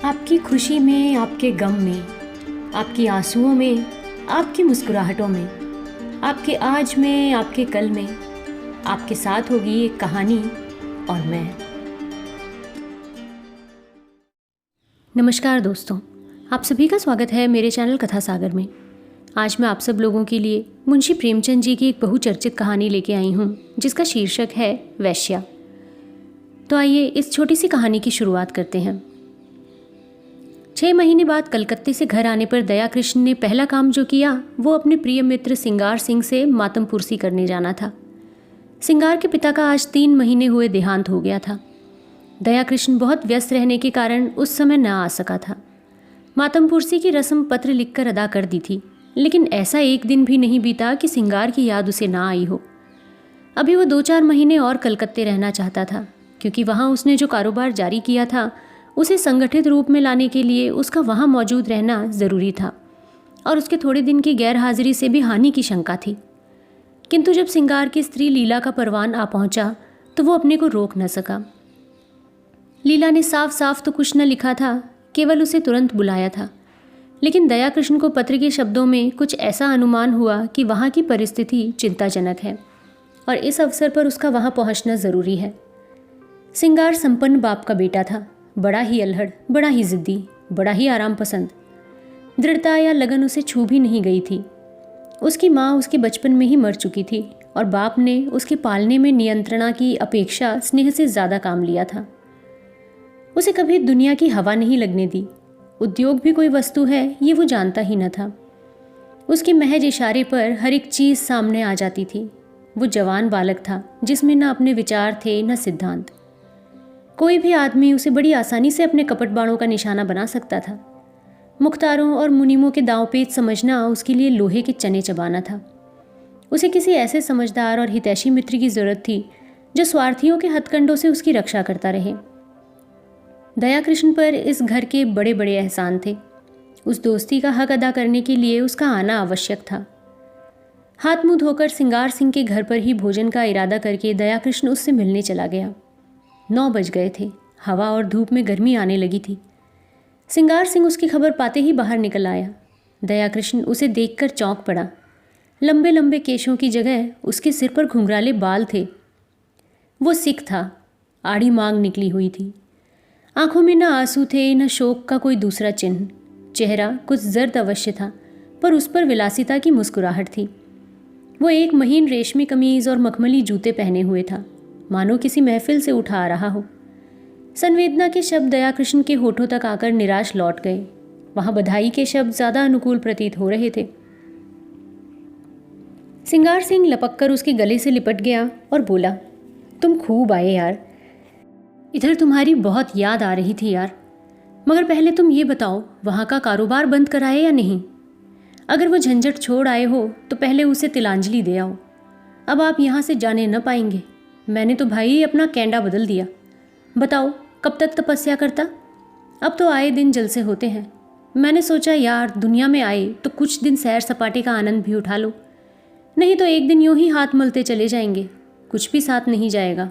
आपकी खुशी में, आपके गम में, आपकी आंसुओं में, आपकी मुस्कुराहटों में, आपके आज में, आपके कल में, आपके साथ होगी एक कहानी और मैं। नमस्कार दोस्तों, आप सभी का स्वागत है मेरे चैनल कथा सागर में। आज मैं आप सब लोगों के लिए मुंशी प्रेमचंद जी की एक बहुचर्चित कहानी लेके आई हूँ जिसका शीर्षक है वैश्या। तो आइए इस छोटी सी कहानी की शुरुआत करते हैं। 6 महीने बाद कलकत्ते से घर आने पर दया कृष्ण ने पहला काम जो किया वो अपने प्रिय मित्र सिंगार सिंह से मातम पुरसी करने जाना था। सिंगार के पिता का आज 3 महीने हुए देहांत हो गया था। दया कृष्ण बहुत व्यस्त रहने के कारण उस समय न आ सका था। मातम पुरसी की रस्म पत्र लिखकर अदा कर दी थी, लेकिन ऐसा एक दिन भी नहीं बीता कि सिंगार की याद उसे ना आई हो। अभी वो 2-4 महीने और कलकत्ते रहना चाहता था, क्योंकि वहाँ उसने जो कारोबार जारी किया था उसे संगठित रूप में लाने के लिए उसका वहाँ मौजूद रहना ज़रूरी था, और उसके थोड़े दिन की गैर हाजिरी से भी हानि की शंका थी। किंतु जब सिंगार की स्त्री लीला का परवान आ पहुँचा तो वो अपने को रोक न सका। लीला ने साफ साफ तो कुछ न लिखा था, केवल उसे तुरंत बुलाया था, लेकिन दया कृष्ण को पत्र के शब्दों में कुछ ऐसा अनुमान हुआ कि वहाँ की परिस्थिति चिंताजनक है और इस अवसर पर उसका वहाँ पहुँचना ज़रूरी है। सिंगार संपन्न बाप का बेटा था, बड़ा ही अल्हड़, बड़ा ही जिद्दी, बड़ा ही आराम पसंद। दृढ़ता या लगन उसे छू भी नहीं गई थी। उसकी माँ उसके बचपन में ही मर चुकी थी और बाप ने उसके पालने में नियंत्रणा की अपेक्षा स्नेह से ज़्यादा काम लिया था। उसे कभी दुनिया की हवा नहीं लगने दी। उद्योग भी कोई वस्तु है ये वो जानता ही न था। उसके महज इशारे पर हर एक चीज़ सामने आ जाती थी। वो जवान बालक था जिसमें न अपने विचार थे न सिद्धांत। कोई भी आदमी उसे बड़ी आसानी से अपने कपट बाणों का निशाना बना सकता था। मुख्तारों और मुनीमों के दांवपेच समझना उसके लिए लोहे के चने चबाना था। उसे किसी ऐसे समझदार और हितैषी मित्र की जरूरत थी जो स्वार्थियों के हथकंडों से उसकी रक्षा करता रहे। दया कृष्ण पर इस घर के बड़े बड़े एहसान थे। उस दोस्ती का हक अदा करने के लिए उसका आना आवश्यक था। हाथ मुंह धोकर सिंगार सिंह के घर पर ही भोजन का इरादा करके दया कृष्ण उससे मिलने चला गया। 9 बज गए थे। हवा और धूप में गर्मी आने लगी थी। सिंगार सिंह उसकी खबर पाते ही बाहर निकल आया। दया कृष्ण उसे देखकर चौंक पड़ा। लंबे लंबे केशों की जगह उसके सिर पर घुंघराले बाल थे। वो सिख था, आड़ी मांग निकली हुई थी। आंखों में न आंसू थे न शोक का कोई दूसरा चिन्ह। चेहरा कुछ जर्द अवश्य था, पर उस पर विलासिता की मुस्कुराहट थी। वो एक महीन रेशमी कमीज और मखमली जूते पहने हुए था, मानो किसी महफिल से उठा आ रहा हो। संवेदना के शब्द दया कृष्ण के होठों तक आकर निराश लौट गए। वहां बधाई के शब्द ज्यादा अनुकूल प्रतीत हो रहे थे। सिंगार सिंह लपक कर उसके गले से लिपट गया और बोला, तुम खूब आए यार। इधर तुम्हारी बहुत याद आ रही थी यार। मगर पहले तुम ये बताओ, वहाँ का कारोबार बंद कराए या नहीं? अगर वो झंझट छोड़ आए हो तो पहले उसे तिलांजलि दे आओ। अब आप यहाँ से जाने न पाएंगे। मैंने तो भाई अपना कैंडा बदल दिया। बताओ कब तक तपस्या करता? अब तो आए दिन जलसे होते हैं। मैंने सोचा यार दुनिया में आए तो कुछ दिन सैर सपाटे का आनंद भी उठा लो, नहीं तो एक दिन यूं ही हाथ मलते चले जाएंगे, कुछ भी साथ नहीं जाएगा।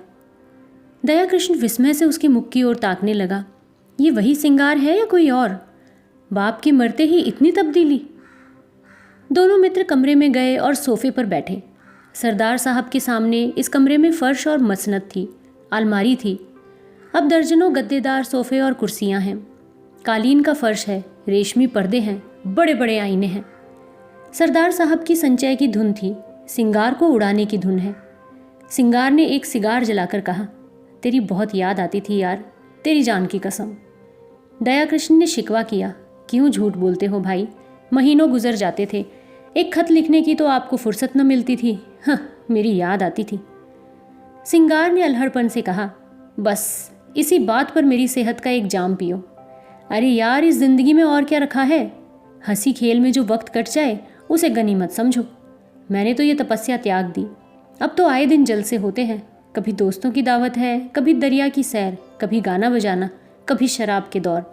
दया कृष्ण विस्मय से उसके मुख की ओर ताकने लगा। ये वही सिंगार है या कोई और? बाप के मरते ही इतनी तब्दीली? दोनों मित्र कमरे में गए और सोफे पर बैठे। सरदार साहब के सामने इस कमरे में फर्श और मसनद थी, अलमारी थी। अब दर्जनों गद्देदार सोफे और कुर्सियां हैं। कालीन का फर्श है, रेशमी पर्दे हैं, बड़े बड़े आईने हैं। सरदार साहब की संचय की धुन थी, सिंगार को उड़ाने की धुन है। सिंगार ने एक सिगार जलाकर कहा, तेरी बहुत याद आती थी यार, तेरी जान की कसम। दया कृष्ण ने शिकवा किया, क्यों झूठ बोलते हो भाई, महीनों गुजर जाते थे, एक खत लिखने की तो आपको फुर्सत न मिलती थी। हाँ, मेरी याद आती थी। सिंगार ने अल्हड़पन से कहा, बस इसी बात पर मेरी सेहत का एक जाम पियो। अरे यार, इस जिंदगी में और क्या रखा है? हंसी खेल में जो वक्त कट जाए उसे गनीमत समझो। मैंने तो ये तपस्या त्याग दी। अब तो आए दिन जलसे होते हैं। कभी दोस्तों की दावत है, कभी दरिया की सैर, कभी गाना बजाना, कभी शराब के दौर।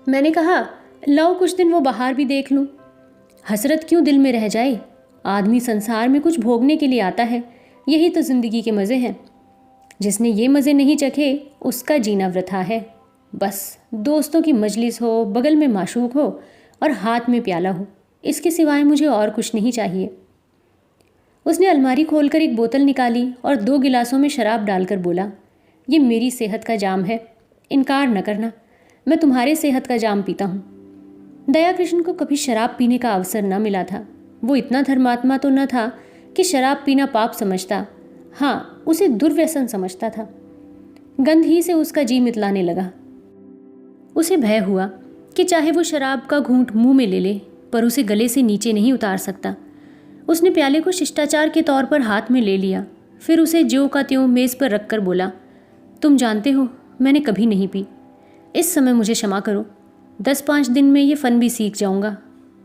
मैंने कहा लाओ कुछ दिन वो बाहर भी देख लूँ। हसरत क्यों दिल में रह जाए? आदमी संसार में कुछ भोगने के लिए आता है, यही तो जिंदगी के मज़े हैं। जिसने ये मज़े नहीं चखे उसका जीना वृथा है। बस दोस्तों की मजलिस हो, बगल में माशूक हो और हाथ में प्याला हो, इसके सिवाय मुझे और कुछ नहीं चाहिए। उसने अलमारी खोलकर एक बोतल निकाली और 2 गिलासों में शराब डालकर बोला, ये मेरी सेहत का जाम है, इनकार न करना, मैं तुम्हारे सेहत का जाम पीता हूँ। दया कृष्ण को कभी शराब पीने का अवसर न मिला था। वो इतना धर्मात्मा तो न था कि शराब पीना पाप समझता, हाँ उसे दुर्व्यसन समझता था। गंध ही से उसका जी मितलाने लगा। उसे भय हुआ कि चाहे वो शराब का घूंट मुंह में ले ले, पर उसे गले से नीचे नहीं उतार सकता। उसने प्याले को शिष्टाचार के तौर पर हाथ में ले लिया, फिर उसे ज्यों का त्यों मेज़ पर रखकर बोला, तुम जानते हो मैंने कभी नहीं पी, इस समय मुझे क्षमा करो, 10-5 दिन में ये फ़न भी सीख जाऊंगा।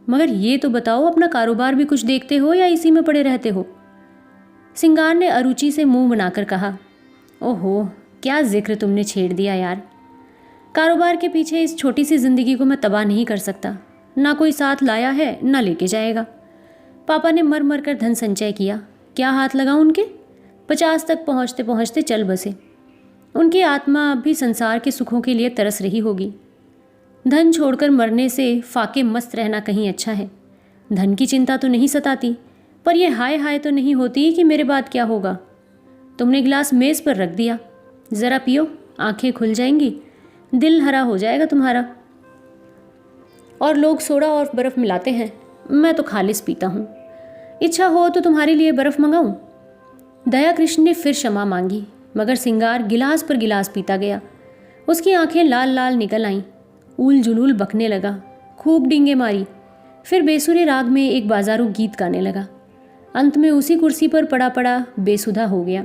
मगर ये तो बताओ, अपना कारोबार भी कुछ देखते हो या इसी में पड़े रहते हो? सिंगार ने अरुचि से मुंह बनाकर कहा, ओहो क्या जिक्र तुमने छेड़ दिया यार। कारोबार के पीछे इस छोटी सी जिंदगी को मैं तबाह नहीं कर सकता। ना कोई साथ लाया है ना लेके जाएगा। पापा ने मर मर कर धन संचय किया, क्या हाथ लगाऊं उनके? 50 तक पहुंचते पहुंचते चल बसे। उनकी आत्मा अब भी संसार के सुखों के लिए तरस रही होगी। धन छोड़कर मरने से फाके मस्त रहना कहीं अच्छा है। धन की चिंता तो नहीं सताती, पर यह हाय हाय तो नहीं होती कि मेरे बाद क्या होगा। तुमने गिलास मेज़ पर रख दिया, ज़रा पियो, आंखें खुल जाएंगी, दिल हरा हो जाएगा तुम्हारा। और लोग सोडा और बर्फ़ मिलाते हैं, मैं तो खालिस पीता हूँ। इच्छा हो तो तुम्हारे लिए बर्फ़ मंगाऊँ? दया कृष्ण ने फिर क्षमा मांगी, मगर सिंगार गिलास पर गिलास पीता गया। उसकी आंखें लाल लाल निकल आईं, ऊल जुलूल बकने लगा, खूब डींगे मारी, फिर बेसुरे राग में एक बाजारू गीत गाने लगा। अंत में उसी कुर्सी पर पड़ा पड़ा बेसुधा हो गया।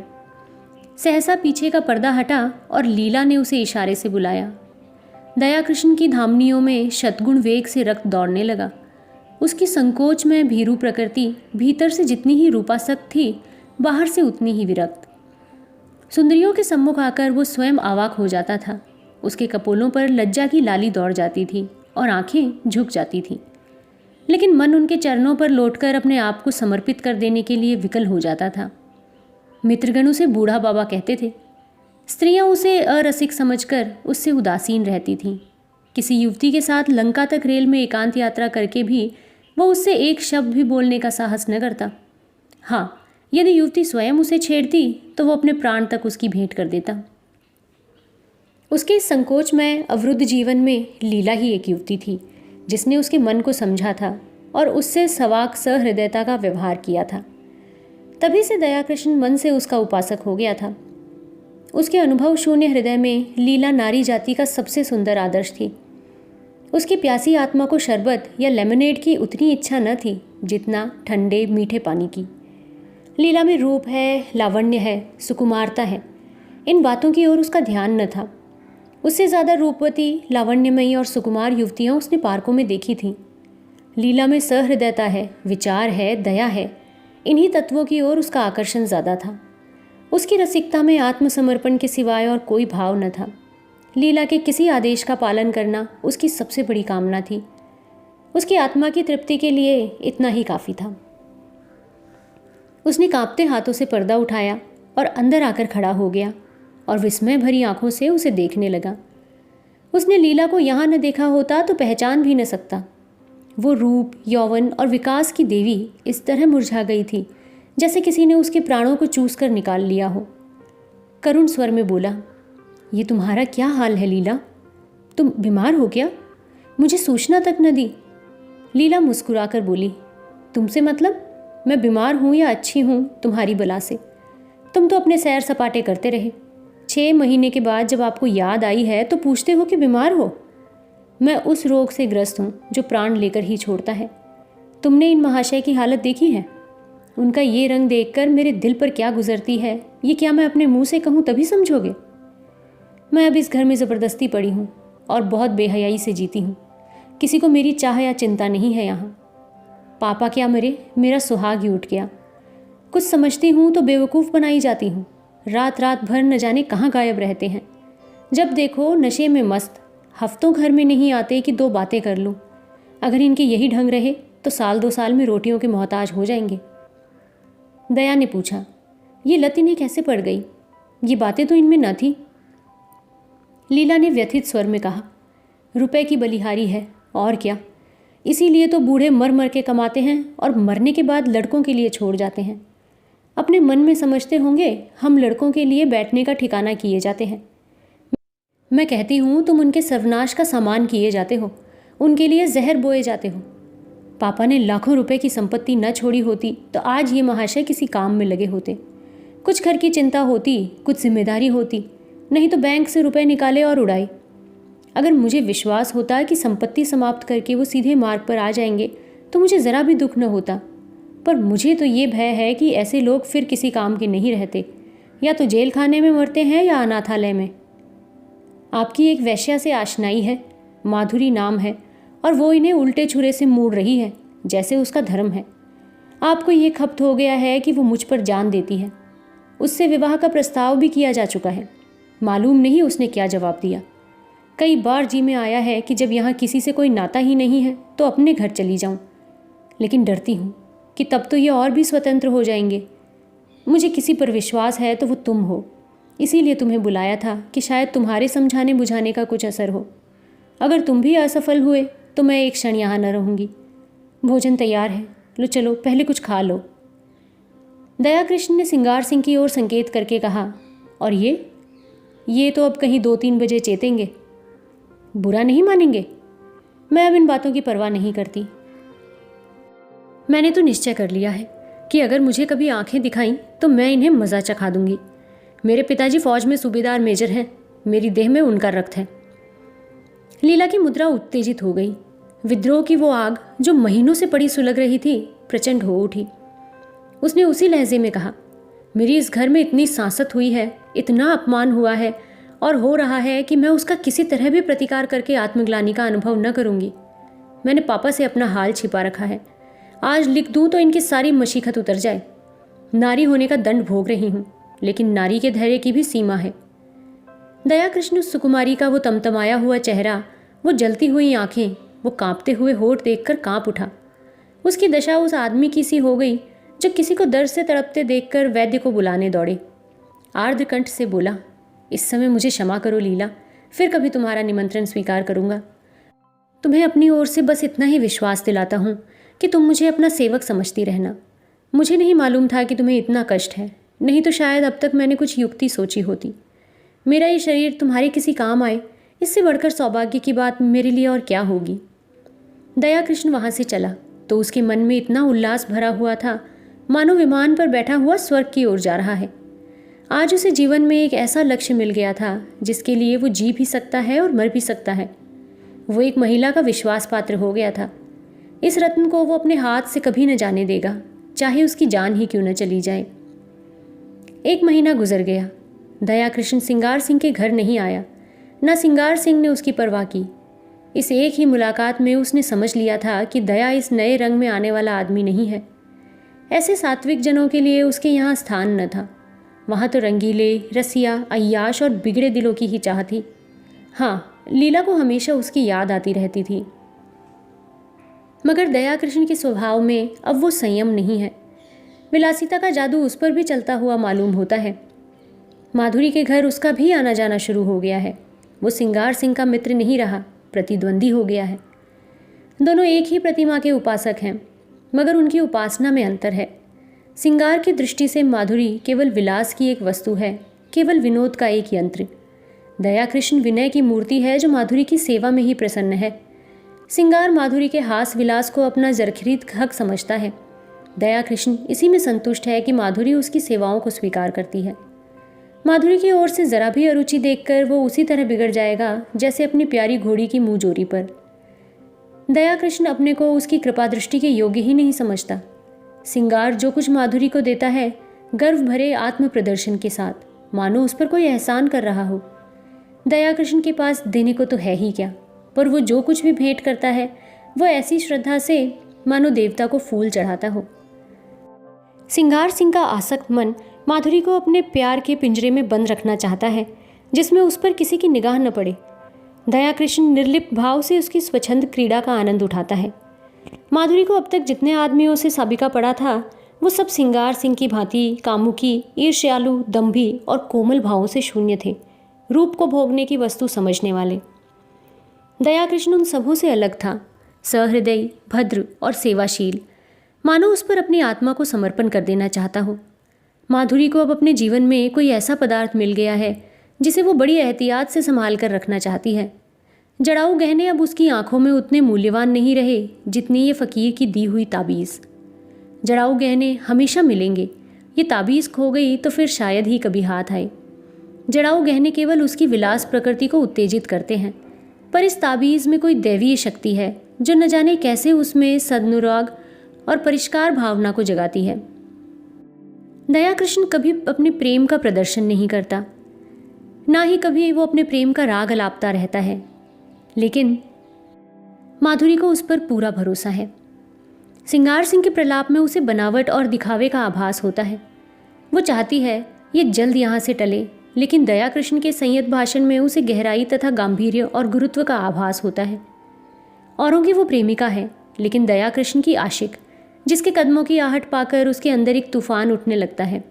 सहसा पीछे का पर्दा हटा और लीला ने उसे इशारे से बुलाया। दया कृष्ण की धामनियों में शतगुण वेग से रक्त दौड़ने लगा। उसकी संकोच में भीरू प्रकृति भीतर से जितनी ही रूपासक्त थी, बाहर से उतनी ही विरक्त। सुंदरियों के सम्मुख आकर वो स्वयं अवाक हो जाता था। उसके कपोलों पर लज्जा की लाली दौड़ जाती थी और आंखें झुक जाती थीं, लेकिन मन उनके चरणों पर लौटकर अपने आप को समर्पित कर देने के लिए विकल हो जाता था। मित्रगण उसे बूढ़ा बाबा कहते थे। स्त्रियां उसे अरसिक समझकर उससे उदासीन रहती थीं। किसी युवती के साथ लंका तक रेल में एकांत यात्रा करके भी वह उससे एक शब्द भी बोलने का साहस न करता। हाँ, यदि युवती स्वयं उसे छेड़ती तो वो अपने प्राण तक उसकी भेंट कर देता। उसके इस संकोच में अवरुद्ध जीवन में लीला ही एक युवती थी, जिसने उसके मन को समझा था और उससे सवाक सहृदयता का व्यवहार किया था। तभी से दया कृष्ण मन से उसका उपासक हो गया था। उसके अनुभव शून्य हृदय में लीला नारी जाति का सबसे सुंदर आदर्श थी। उसकी प्यासी आत्मा को शरबत या लेमनेड की उतनी इच्छा न थी जितना ठंडे मीठे पानी की। लीला में रूप है, लावण्य है, सुकुमारता है, इन बातों की ओर उसका ध्यान न था। उससे ज़्यादा रूपवती, लावण्यमयी और सुकुमार युवतियाँ उसने पार्कों में देखी थीं। लीला में सहृदयता है, विचार है, दया है, इन्हीं तत्वों की ओर उसका आकर्षण ज़्यादा था। उसकी रसिकता में आत्मसमर्पण के सिवाय और कोई भाव न था। लीला के किसी आदेश का पालन करना उसकी सबसे बड़ी कामना थी। उसकी आत्मा की तृप्ति के लिए इतना ही काफ़ी था। उसने कांपते हाथों से पर्दा उठाया और अंदर आकर खड़ा हो गया और विस्मय भरी आंखों से उसे देखने लगा। उसने लीला को यहाँ न देखा होता तो पहचान भी न सकता। वो रूप, यौवन और विकास की देवी इस तरह मुरझा गई थी जैसे किसी ने उसके प्राणों को चूस कर निकाल लिया हो। करुण स्वर में बोला, ये तुम्हारा क्या हाल है लीला? तुम बीमार हो क्या? मुझे सूचना तक न दी। लीला मुस्कुराकर बोली, तुमसे मतलब? मैं बीमार हूँ या अच्छी हूँ तुम्हारी बला से? तुम तो अपने सैर सपाटे करते रहे। 6 महीने के बाद जब आपको याद आई है तो पूछते हो कि बीमार हो। मैं उस रोग से ग्रस्त हूँ जो प्राण लेकर ही छोड़ता है। तुमने इन महाशय की हालत देखी है? उनका ये रंग देखकर मेरे दिल पर क्या गुजरती है, ये क्या मैं अपने मुंह से कहूँ तभी समझोगे? मैं अब इस घर में ज़बरदस्ती पड़ी हूँ और बहुत बेहयाई से जीती हूँ। किसी को मेरी चाह या चिंता नहीं है यहाँ। पापा क्या मरे, मेरा सुहाग ही उठ गया। कुछ समझती हूँ तो बेवकूफ़ बनाई जाती हूँ। रात रात भर न जाने कहाँ गायब रहते हैं। जब देखो नशे में मस्त, हफ्तों घर में नहीं आते कि 2 बातें कर लूँ। अगर इनके यही ढंग रहे तो 1-2 साल में रोटियों के मोहताज हो जाएंगे। दया ने पूछा, ये लत इन्हें कैसे पड़ गई? ये बातें तो इनमें न थी। लीला ने व्यथित स्वर में कहा। रुपए की बलिहारी है, और क्या। इसीलिए तो बूढ़े मर मर के कमाते हैं और मरने के बाद लड़कों के लिए छोड़ जाते हैं। अपने मन में समझते होंगे हम लड़कों के लिए बैठने का ठिकाना किए जाते हैं। मैं कहती हूँ तुम उनके सर्वनाश का सामान किए जाते हो, उनके लिए जहर बोए जाते हो। पापा ने लाखों रुपए की संपत्ति न छोड़ी होती तो आज ये महाशय किसी काम में लगे होते। कुछ घर की चिंता होती, कुछ जिम्मेदारी होती, नहीं तो बैंक से रुपए निकाले और उड़ाए। अगर मुझे विश्वास होता कि संपत्ति समाप्त करके वो सीधे मार्ग पर आ जाएंगे तो मुझे ज़रा भी दुख न होता। पर मुझे तो ये भय है कि ऐसे लोग फिर किसी काम के नहीं रहते, या तो जेल खाने में मरते हैं या अनाथालय में। आपकी एक वैश्या से आशनाई है, माधुरी नाम है, और वो इन्हें उल्टे छुरे से मोड़ रही है जैसे उसका धर्म है। आपको ये खपत हो गया है कि वो मुझ पर जान देती है। उससे विवाह का प्रस्ताव भी किया जा चुका है। मालूम नहीं उसने क्या जवाब दिया। कई बार जी में आया है कि जब यहाँ किसी से कोई नाता ही नहीं है तो अपने घर चली जाऊँ, लेकिन डरती हूँ कि तब तो ये और भी स्वतंत्र हो जाएंगे। मुझे किसी पर विश्वास है तो वो तुम हो, इसीलिए तुम्हें बुलाया था कि शायद तुम्हारे समझाने बुझाने का कुछ असर हो। अगर तुम भी असफल हुए तो मैं एक क्षण यहाँ न रहूँगी। भोजन तैयार है, लो चलो पहले कुछ खा लो। दया कृष्ण ने सिंगार सिंह की ओर संकेत करके कहा, और ये तो अब कहीं 2-3 बजे चेतेंगे। बुरा नहीं मानेंगे? मैं अब इन बातों की परवाह नहीं करती। मैंने तो निश्चय कर लिया है कि अगर मुझे कभी आंखें दिखाईं तो मैं इन्हें मज़ा चखा दूंगी। मेरे पिताजी फौज में सूबेदार मेजर हैं, मेरी देह में उनका रक्त है। लीला की मुद्रा उत्तेजित हो गई। विद्रोह की वो आग जो महीनों से पड़ी सुलग रही थी प्रचंड हो उठी। उसने उसी लहजे में कहा, मेरी इस घर में इतनी सांसत हुई है, इतना अपमान हुआ है और हो रहा है कि मैं उसका किसी तरह भी प्रतिकार करके आत्मग्लानि का अनुभव न करूंगी। मैंने पापा से अपना हाल छिपा रखा है। आज लिख दूं तो इनकी सारी मशीखत उतर जाए। नारी होने का दंड भोग रही हूं, लेकिन नारी के धैर्य की भी सीमा है। दया कृष्ण सुकुमारी का वो तमतमाया हुआ चेहरा, वो जलती हुई आंखें, वो कांपते हुए होठ देखकर कांप उठा। उसकी दशा उस आदमी की सी हो गई जो किसी को दर्द से तड़पते देखकर वैद्य को बुलाने दौड़े। आर्द्रकंठ से बोला, इस समय मुझे क्षमा करो लीला, फिर कभी तुम्हारा निमंत्रण स्वीकार करूंगा। तुम्हें अपनी ओर से बस इतना ही विश्वास दिलाता हूँ कि तुम मुझे अपना सेवक समझती रहना। मुझे नहीं मालूम था कि तुम्हें इतना कष्ट है, नहीं तो शायद अब तक मैंने कुछ युक्ति सोची होती। मेरा ये शरीर तुम्हारे किसी काम आए, इससे बढ़कर सौभाग्य की बात मेरे लिए और क्या होगी। दया कृष्ण वहाँ से चला तो उसके मन में इतना उल्लास भरा हुआ था मानो विमान पर बैठा हुआ स्वर्ग की ओर जा रहा है। आज उसे जीवन में एक ऐसा लक्ष्य मिल गया था जिसके लिए वो जी भी सकता है और मर भी सकता है। वो एक महिला का विश्वास पात्र हो गया था। इस रत्न को वो अपने हाथ से कभी न जाने देगा, चाहे उसकी जान ही क्यों न चली जाए। 1 महीना गुजर गया। दया कृष्ण सिंगार सिंह के घर नहीं आया, न सिंगार सिंह ने उसकी परवाह की। इस एक ही मुलाकात में उसने समझ लिया था कि दया इस नए रंग में आने वाला आदमी नहीं है। ऐसे सात्विक जनों के लिए उसके यहाँ स्थान न था। वहाँ तो रंगीले, रसिया, अय्याश और बिगड़े दिलों की ही चाह थी। हाँ, लीला को हमेशा उसकी याद आती रहती थी, मगर दया कृष्ण के स्वभाव में अब वो संयम नहीं है। विलासिता का जादू उस पर भी चलता हुआ मालूम होता है। माधुरी के घर उसका भी आना जाना शुरू हो गया है। वो सिंगार सिंह का मित्र नहीं रहा, प्रतिद्वंदी हो गया है। दोनों एक ही प्रतिमा के उपासक हैं, मगर उनकी उपासना में अंतर है। सिंगार की दृष्टि से माधुरी केवल विलास की एक वस्तु है, केवल विनोद का एक यंत्र। दया कृष्ण विनय की मूर्ति है जो माधुरी की सेवा में ही प्रसन्न है। सिंगार माधुरी के हास विलास को अपना जरखरीद हक समझता है। दया कृष्ण इसी में संतुष्ट है कि माधुरी उसकी सेवाओं को स्वीकार करती है। माधुरी की ओर से जरा भी अरुचि देखकर वो उसी तरह बिगड़ जाएगा जैसे अपनी प्यारी घोड़ी की मुँह जोरी पर। दया कृष्ण अपने को उसकी कृपा दृष्टि के योग्य ही नहीं समझता। सिंगार जो कुछ माधुरी को देता है गर्व भरे आत्म प्रदर्शन के साथ, मानो उस पर कोई एहसान कर रहा हो। दया कृष्ण के पास देने को तो है ही क्या, पर वो जो कुछ भी भेंट करता है वो ऐसी श्रद्धा से मानो देवता को फूल चढ़ाता हो। सिंगार सिंह का आसक्त मन माधुरी को अपने प्यार के पिंजरे में बंद रखना चाहता है जिसमें उस पर किसी की निगाह न पड़े। दया कृष्ण निर्लिप्त भाव से उसकी स्वच्छंद क्रीड़ा का आनंद उठाता है। माधुरी को अब तक जितने आदमियों से साबिका पड़ा था वो सब सिंगार सिंह की भांति कामुकी, ईर्ष्यालु, दंभी और कोमल भावों से शून्य थे। रूप को भोगने की वस्तु समझने वाले। दया कृष्ण उन सबों से अलग था, सहृदयी, भद्र और सेवाशील, मानो उस पर अपनी आत्मा को समर्पण कर देना चाहता हो। माधुरी को अब अपने जीवन में कोई ऐसा पदार्थ मिल गया है जिसे वो बड़ी एहतियात से संभाल कर रखना चाहती है। जड़ाऊ गहने अब उसकी आंखों में उतने मूल्यवान नहीं रहे जितनी ये फ़कीर की दी हुई ताबीज़। जड़ाऊ गहने हमेशा मिलेंगे, ये ताबीज़ खो गई तो फिर शायद ही कभी हाथ आए। जड़ाऊ गहने केवल उसकी विलास प्रकृति को उत्तेजित करते हैं, पर इस ताबीज़ में कोई दैवीय शक्ति है जो न जाने कैसे उसमें सदनुराग और परिष्कार भावना को जगाती है। दया कृष्ण कभी अपने प्रेम का प्रदर्शन नहीं करता, ना ही कभी वो अपने प्रेम का राग अलापता रहता है, लेकिन माधुरी को उस पर पूरा भरोसा है। सिंगार सिंह के प्रलाप में उसे बनावट और दिखावे का आभास होता है। वो चाहती है ये जल्द यहाँ से टले, लेकिन दया कृष्ण के संयत भाषण में उसे गहराई तथा गांधीर्य और गुरुत्व का आभास होता है। औरों की वो प्रेमिका है, लेकिन दया कृष्ण की आशिक, जिसके कदमों की आहट पाकर उसके अंदर एक तूफान उठने लगता है।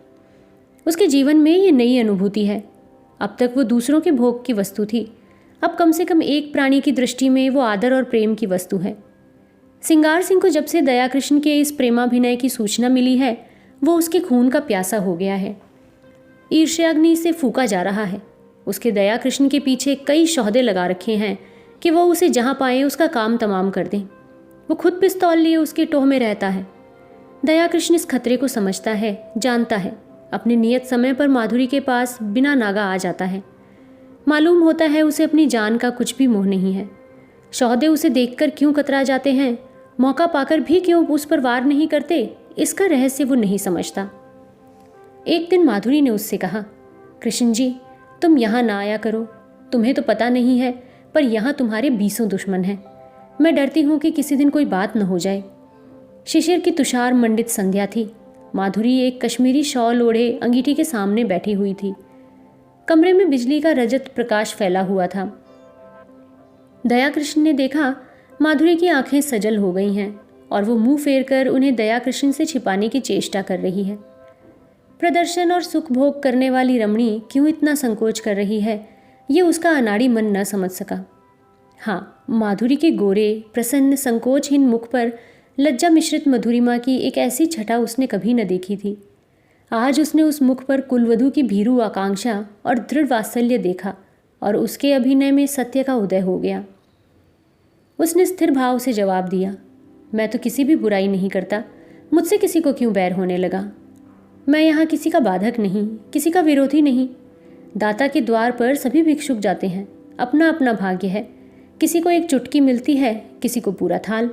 उसके जीवन में ये नई अनुभूति है। अब तक वो दूसरों के भोग की वस्तु थी, अब कम से कम एक प्राणी की दृष्टि में वो आदर और प्रेम की वस्तु है। सिंगार सिंह को जब से दया कृष्ण के इस प्रेमाभिनय की सूचना मिली है, वो उसके खून का प्यासा हो गया है। ईर्ष्याग्नि से फूका जा रहा है। उसके दया कृष्ण के पीछे कई सौदे लगा रखे हैं कि वो उसे जहाँ पाए उसका काम तमाम कर दें। वो खुद पिस्तौल लिए उसके टोह में रहता है। दया कृष्ण इस खतरे को समझता है, जानता है। अपने नियत समय पर माधुरी के पास बिना नागा आ जाता है। मालूम होता है उसे अपनी जान का कुछ भी मोह नहीं है। सौदे उसे देखकर क्यों कतरा जाते हैं, मौका पाकर भी क्यों उस पर वार नहीं करते, इसका रहस्य वो नहीं समझता। एक दिन माधुरी ने उससे कहा, कृष्ण जी, तुम यहाँ ना आया करो। तुम्हें तो पता नहीं है, पर यहाँ तुम्हारे 20 दुश्मन हैं। मैं डरती हूँ कि किसी दिन कोई बात न हो जाए। शिशिर की तुषार मंडित संध्या थी। माधुरी एक कश्मीरी शॉल ओढ़े अंगीठी के सामने बैठी हुई थी। कमरे में बिजली का रजत प्रकाश फैला हुआ था। दया कृष्ण ने देखा माधुरी की आंखें सजल हो गई हैं और वो मुंह फेर कर उन्हें दया कृष्ण से छिपाने की चेष्टा कर रही है। प्रदर्शन और सुख भोग करने वाली रमणी क्यों इतना संकोच कर रही है, ये उसका अनाड़ी मन न समझ सका। हाँ, माधुरी के गोरे, प्रसन्न, संकोचहीन मुख पर लज्जा मिश्रित मधुरिमा की एक ऐसी छटा उसने कभी न देखी थी। आज उसने उस मुख पर कुलवधू की भीरू आकांक्षा और दृढ़ वात्सल्य देखा और उसके अभिनय में सत्य का उदय हो गया। उसने स्थिर भाव से जवाब दिया, मैं तो किसी भी बुराई नहीं करता, मुझसे किसी को क्यों बैर होने लगा। मैं यहाँ किसी का बाधक नहीं, किसी का विरोधी नहीं। दाता के द्वार पर सभी भिक्षुक जाते हैं, अपना अपना भाग्य है। किसी को एक चुटकी मिलती है, किसी को पूरा थाल।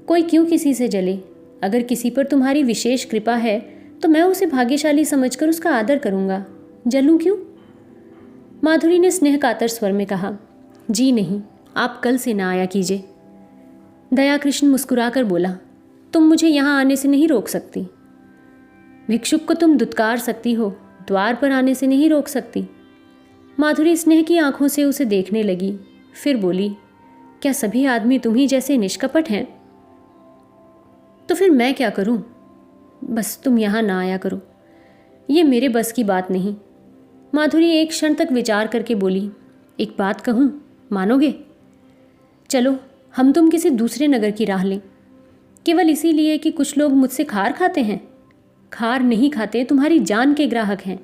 कोई क्यों किसी से जले। अगर किसी पर तुम्हारी विशेष कृपा है तो मैं उसे भाग्यशाली समझकर उसका आदर करूँगा, जलूँ क्यों। माधुरी ने स्नेह कातर स्वर में कहा, जी नहीं, आप कल से ना आया कीजिए। दया कृष्ण मुस्कुराकर बोला, तुम मुझे यहाँ आने से नहीं रोक सकती। भिक्षुक को तुम दुत्कार सकती हो, द्वार पर आने से नहीं रोक सकती। माधुरी स्नेह की आंखों से उसे देखने लगी, फिर बोली, क्या सभी आदमी तुम्ही जैसे निष्कपट हैं? तो फिर मैं क्या करूं? बस तुम यहाँ ना आया करो, ये मेरे बस की बात नहीं। माधुरी एक क्षण तक विचार करके बोली, एक बात कहूँ, मानोगे? चलो हम तुम किसी दूसरे नगर की राह लें, केवल इसीलिए कि कुछ लोग मुझसे खार खाते हैं। खार नहीं खाते, तुम्हारी जान के ग्राहक हैं।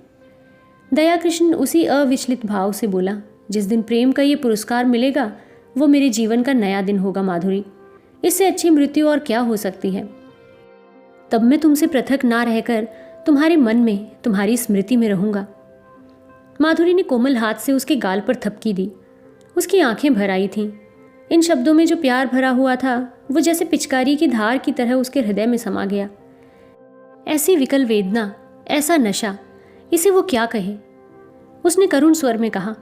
दया कृष्ण उसी अविचलित भाव से बोला, जिस दिन प्रेम का ये पुरस्कार मिलेगा वो मेरे जीवन का नया दिन होगा माधुरी। इससे अच्छी मृत्यु और क्या हो सकती है। तब मैं तुमसे पृथक ना रहकर तुम्हारे मन में, तुम्हारी स्मृति में रहूंगा। माधुरी ने कोमल हाथ से उसके गाल पर थपकी दी। उसकी आंखें भर आई थीं। इन शब्दों में जो प्यार भरा हुआ था वो जैसे पिचकारी की धार की तरह उसके हृदय में समा गया। ऐसी विकल वेदना, ऐसा नशा, इसे वो क्या कहे। उसने करुण स्वर में कहा,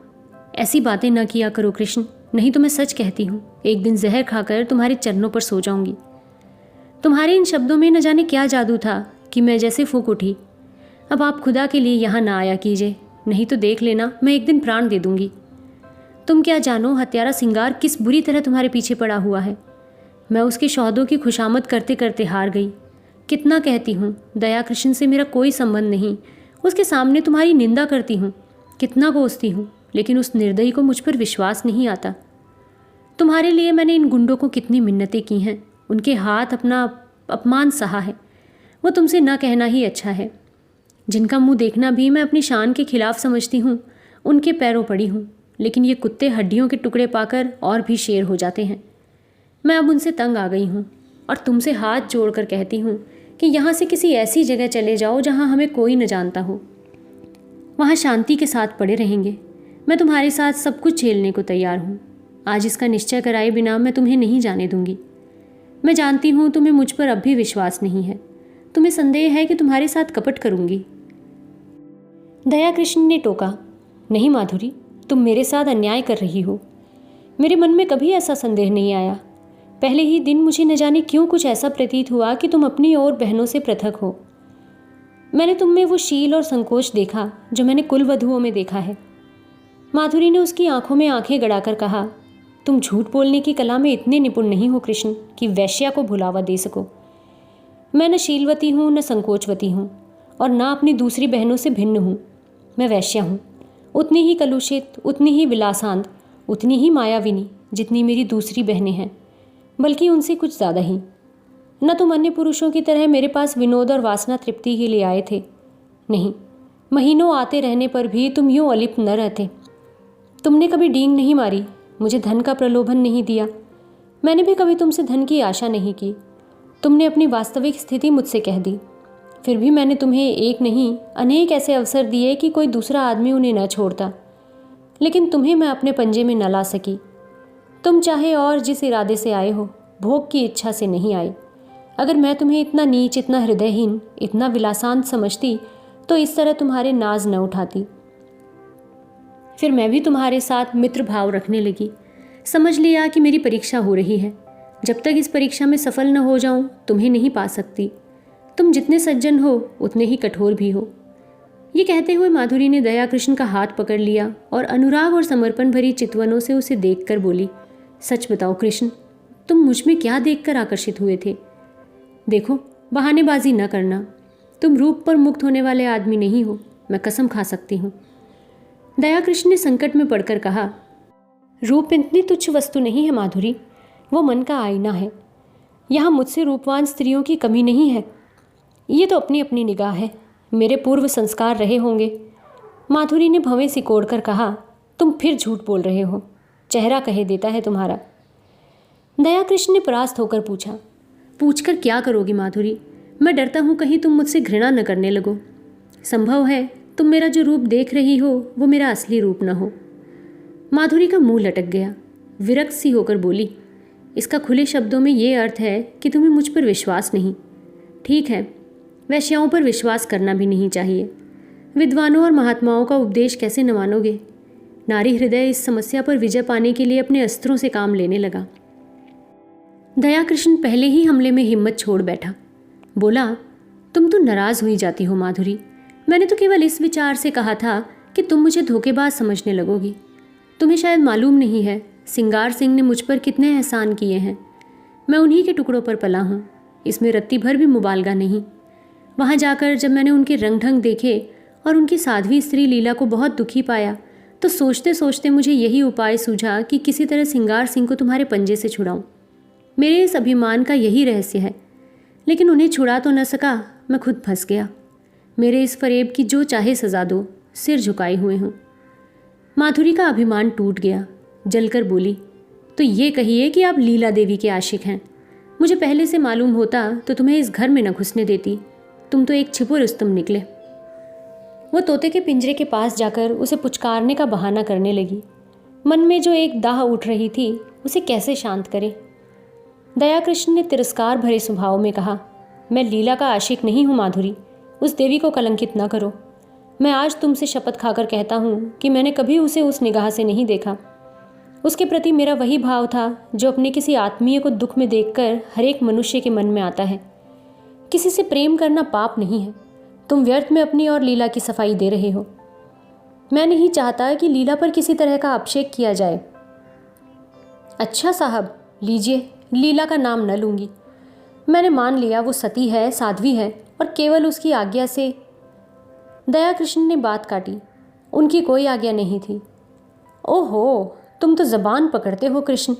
ऐसी बातें न किया करो कृष्ण, नहीं तो मैं सच कहती हूँ, एक दिन जहर खाकर तुम्हारे चरणों पर सो जाऊंगी। तुम्हारे इन शब्दों में न जाने क्या जादू था कि मैं जैसे फूंक उठी। अब आप खुदा के लिए यहाँ ना आया कीजिए, नहीं तो देख लेना मैं एक दिन प्राण दे दूंगी। तुम क्या जानो हत्यारा सिंगार किस बुरी तरह तुम्हारे पीछे पड़ा हुआ है। मैं उसके सौदों की खुशामद करते करते हार गई। कितना कहती हूँ दया कृष्ण से मेरा कोई संबंध नहीं, उसके सामने तुम्हारी निंदा करती हूँ, कितना कोसती हूँ, लेकिन उस निर्दयी को मुझ पर विश्वास नहीं आता। तुम्हारे लिए मैंने इन गुंडों को कितनी मिन्नतें की हैं, उनके हाथ अपना अपमान सहा है। वो तुमसे न कहना ही अच्छा है। जिनका मुंह देखना भी मैं अपनी शान के खिलाफ समझती हूँ, उनके पैरों पड़ी हूँ, लेकिन ये कुत्ते हड्डियों के टुकड़े पाकर और भी शेर हो जाते हैं। मैं अब उनसे तंग आ गई हूँ और तुमसे हाथ जोड़कर कहती हूँ कि यहाँ से किसी ऐसी जगह चले जाओ जहाँ हमें कोई न जानता हो। वहाँ शांति के साथ पड़े रहेंगे। मैं तुम्हारे साथ सब कुछ झेलने को तैयार हूँ। आज इसका निश्चय कराए बिना मैं तुम्हें नहीं जाने दूंगी। मैं जानती हूँ तुम्हें मुझ पर अब भी विश्वास नहीं है। तुम्हें संदेह है कि तुम्हारे साथ कपट करूंगी। दया कृष्ण ने टोका, नहीं माधुरी, तुम मेरे साथ अन्याय कर रही हो। मेरे मन में कभी ऐसा संदेह नहीं आया। पहले ही दिन मुझे न जाने क्यों कुछ ऐसा प्रतीत हुआ कि तुम अपनी और बहनों से पृथक हो। मैंने तुम में वो शील और संकोच देखा जो मैंने कुल वधुओं में देखा है। माधुरी ने उसकी आंखों में आंखें गड़ाकर कहा, तुम झूठ बोलने की कला में इतने निपुण नहीं हो कृष्ण कि वैश्या को भुलावा दे सको। मैं न शीलवती हूँ न संकोचवती हूँ और न अपनी दूसरी बहनों से भिन्न हूँ। मैं वैश्या हूँ, उतनी ही कलुषित, उतनी ही विलासांत, उतनी ही मायाविनी जितनी मेरी दूसरी बहनें हैं, बल्कि उनसे कुछ ज़्यादा ही। न तुम अन्य पुरुषों की तरह मेरे पास विनोद और वासना तृप्ति के लिए आए थे। नहीं, महीनों आते रहने पर भी तुम यूँ अलिप्त न रहते। तुमने कभी डींग नहीं मारी, मुझे धन का प्रलोभन नहीं दिया। मैंने भी कभी तुमसे धन की आशा नहीं की। तुमने अपनी वास्तविक स्थिति मुझसे कह दी, फिर भी मैंने तुम्हें एक नहीं अनेक ऐसे अवसर दिए कि कोई दूसरा आदमी उन्हें न छोड़ता, लेकिन तुम्हें मैं अपने पंजे में न ला सकी। तुम चाहे और जिस इरादे से आए हो, भोग की इच्छा से नहीं आए। अगर मैं तुम्हें इतना नीच, इतना हृदयहीन, इतना विलासांत समझती तो इस तरह तुम्हारे नाज न उठाती। फिर मैं भी तुम्हारे साथ मित्र भाव रखने लगी। समझ लिया कि मेरी परीक्षा हो रही है। जब तक इस परीक्षा में सफल न हो जाऊं, तुम्हें नहीं पा सकती। तुम जितने सज्जन हो उतने ही कठोर भी हो। ये कहते हुए माधुरी ने दया कृष्ण का हाथ पकड़ लिया और अनुराग और समर्पण भरी चितवनों से उसे देखकर बोली, सच बताओ कृष्ण, तुम मुझ में क्या देखकर आकर्षित हुए थे? देखो, बहानेबाजी न करना। तुम रूप पर मुक्त होने वाले आदमी नहीं हो, मैं कसम खा सकती हूँ। दया कृष्ण ने संकट में पड़कर कहा, रूप इतनी तुच्छ वस्तु नहीं है माधुरी, वो मन का आईना है। यहाँ मुझसे रूपवान स्त्रियों की कमी नहीं है। ये तो अपनी अपनी निगाह है, मेरे पूर्व संस्कार रहे होंगे। माधुरी ने भवें सिकोड़ कर कहा, तुम फिर झूठ बोल रहे हो, चेहरा कहे देता है तुम्हारा। दया कृष्ण ने परास्त होकर पूछा, पूछकर क्या करोगी माधुरी? मैं डरता हूँ कहीं तुम मुझसे घृणा न करने लगो। संभव है तुम मेरा जो रूप देख रही हो वो मेरा असली रूप न हो। माधुरी का मुंह लटक गया, विरक्त सी होकर बोली, इसका खुले शब्दों में ये अर्थ है कि तुम्हें मुझ पर विश्वास नहीं। ठीक है, वैश्याओं पर विश्वास करना भी नहीं चाहिए। विद्वानों और महात्माओं का उपदेश कैसे न मानोगे? नारी हृदय इस समस्या पर विजय पाने के लिए अपने अस्त्रों से काम लेने लगा। दया कृष्ण पहले ही हमले में हिम्मत छोड़ बैठा। बोला, तुम तो नाराज हुई जाती हो माधुरी। मैंने तो केवल इस विचार से कहा था कि तुम मुझे धोखेबाज समझने लगोगी। तुम्हें शायद मालूम नहीं है सिंगार सिंह ने मुझ पर कितने एहसान किए हैं। मैं उन्हीं के टुकड़ों पर पला हूँ, इसमें रत्ती भर भी मुबालगा नहीं। वहाँ जाकर जब मैंने उनके रंग ढंग देखे और उनकी साध्वी स्त्री लीला को बहुत दुखी पाया, तो सोचते सोचते मुझे यही उपाय सूझा कि किसी तरह सिंगार सिंह को तुम्हारे पंजे से छुड़ाऊँ। मेरे इस अभिमान का यही रहस्य है, लेकिन उन्हें छुड़ा तो न सका, मैं खुद फंस गया। मेरे इस फरेब की जो चाहे सजा दो, सिर झुकाए हुए हूँ। माधुरी का अभिमान टूट गया, जलकर बोली, तो ये कहिए कि आप लीला देवी के आशिक हैं। मुझे पहले से मालूम होता तो तुम्हें इस घर में न घुसने देती। तुम तो एक छिपो रुस्तम निकले। वो तोते के पिंजरे के पास जाकर उसे पुचकारने का बहाना करने लगी। मन में जो एक दाह उठ रही थी उसे कैसे शांत करे। दया कृष्ण ने तिरस्कार भरे स्वभाव में कहा, मैं लीला का आशिक नहीं हूँ माधुरी, उस देवी को कलंकित न करो। मैं आज तुमसे शपथ खाकर कहता हूँ कि मैंने कभी उसे उस निगाह से नहीं देखा। उसके प्रति मेरा वही भाव था जो अपने किसी आत्मीय को दुख में देखकर हर एक मनुष्य के मन में आता है। किसी से प्रेम करना पाप नहीं है। तुम व्यर्थ में अपनी और लीला की सफाई दे रहे हो। मैं नहीं चाहता कि लीला पर किसी तरह का आक्षेप किया जाए। अच्छा साहब, लीजिए, लीला का नाम न लूँगी। मैंने मान लिया वो सती है, साध्वी है और केवल उसकी आज्ञा से। दया कृष्ण ने बात काटी, उनकी कोई आज्ञा नहीं थी। ओहो, तुम तो ज़बान पकड़ते हो कृष्ण।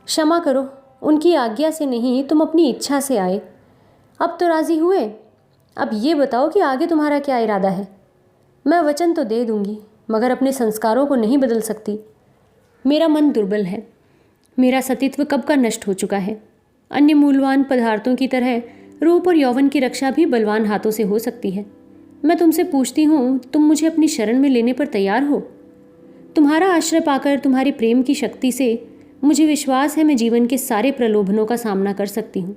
क्षमा करो, उनकी आज्ञा से नहीं, तुम अपनी इच्छा से आए। अब तो राज़ी हुए। अब ये बताओ कि आगे तुम्हारा क्या इरादा है। मैं वचन तो दे दूंगी, मगर अपने संस्कारों को नहीं बदल सकती। मेरा मन दुर्बल है, मेरा सतीत्व कब का नष्ट हो चुका है। अन्य मूल्यवान पदार्थों की तरह रूप और यौवन की रक्षा भी बलवान हाथों से हो सकती है। मैं तुमसे पूछती हूँ, तुम मुझे अपनी शरण में लेने पर तैयार हो? तुम्हारा आश्रय पाकर, तुम्हारे प्रेम की शक्ति से मुझे विश्वास है मैं जीवन के सारे प्रलोभनों का सामना कर सकती हूँ।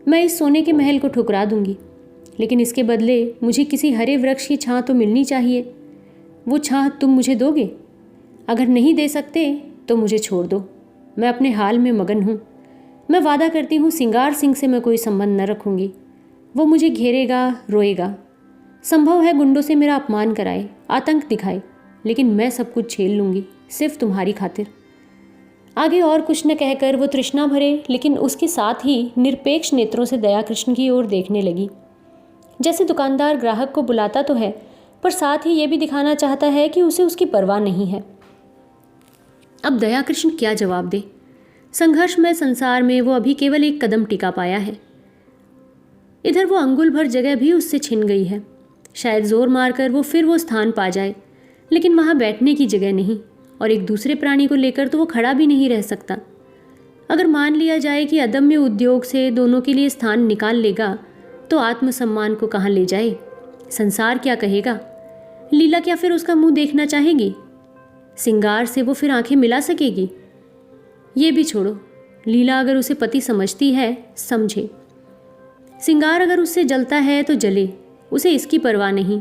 मैं इस सोने के महल को ठुकरा दूंगी, लेकिन इसके बदले मुझे किसी हरे वृक्ष की छां तो मिलनी चाहिए। वो छां तुम मुझे दोगे? अगर नहीं दे सकते तो मुझे छोड़ दो, मैं अपने हाल में मगन हूँ। मैं वादा करती हूँ सिंगार सिंह से मैं कोई संबंध न रखूँगी। वो मुझे घेरेगा, रोएगा, संभव है गुंडों से मेरा अपमान कराए, आतंक दिखाए, लेकिन मैं सब कुछ झेल लूँगी, सिर्फ तुम्हारी खातिर। आगे और कुछ न कहकर वो तृष्णा भरे लेकिन उसके साथ ही निरपेक्ष नेत्रों से दया कृष्ण की ओर देखने लगी। जैसे दुकानदार ग्राहक को बुलाता तो है, पर साथ ही ये भी दिखाना चाहता है कि उसे उसकी परवाह नहीं है। अब दया कृष्ण क्या जवाब दे? संघर्षमय संसार में वो अभी केवल एक कदम टिका पाया है। इधर वो अंगुल भर जगह भी उससे छिन गई है। शायद जोर मारकर वो फिर वो स्थान पा जाए, लेकिन वहाँ बैठने की जगह नहीं, और एक दूसरे प्राणी को लेकर तो वो खड़ा भी नहीं रह सकता। अगर मान लिया जाए कि अदम्य उद्योग से दोनों के लिए स्थान निकाल लेगा, तो आत्मसम्मान को कहाँ ले जाए? संसार क्या कहेगा? लीला क्या फिर उसका मुंह देखना चाहेगी? सिंगार से वो फिर आंखें मिला सकेगी? ये भी छोड़ो, लीला अगर उसे पति समझती है, समझे। सिंगार अगर उससे जलता है तो जले, उसे इसकी परवाह नहीं।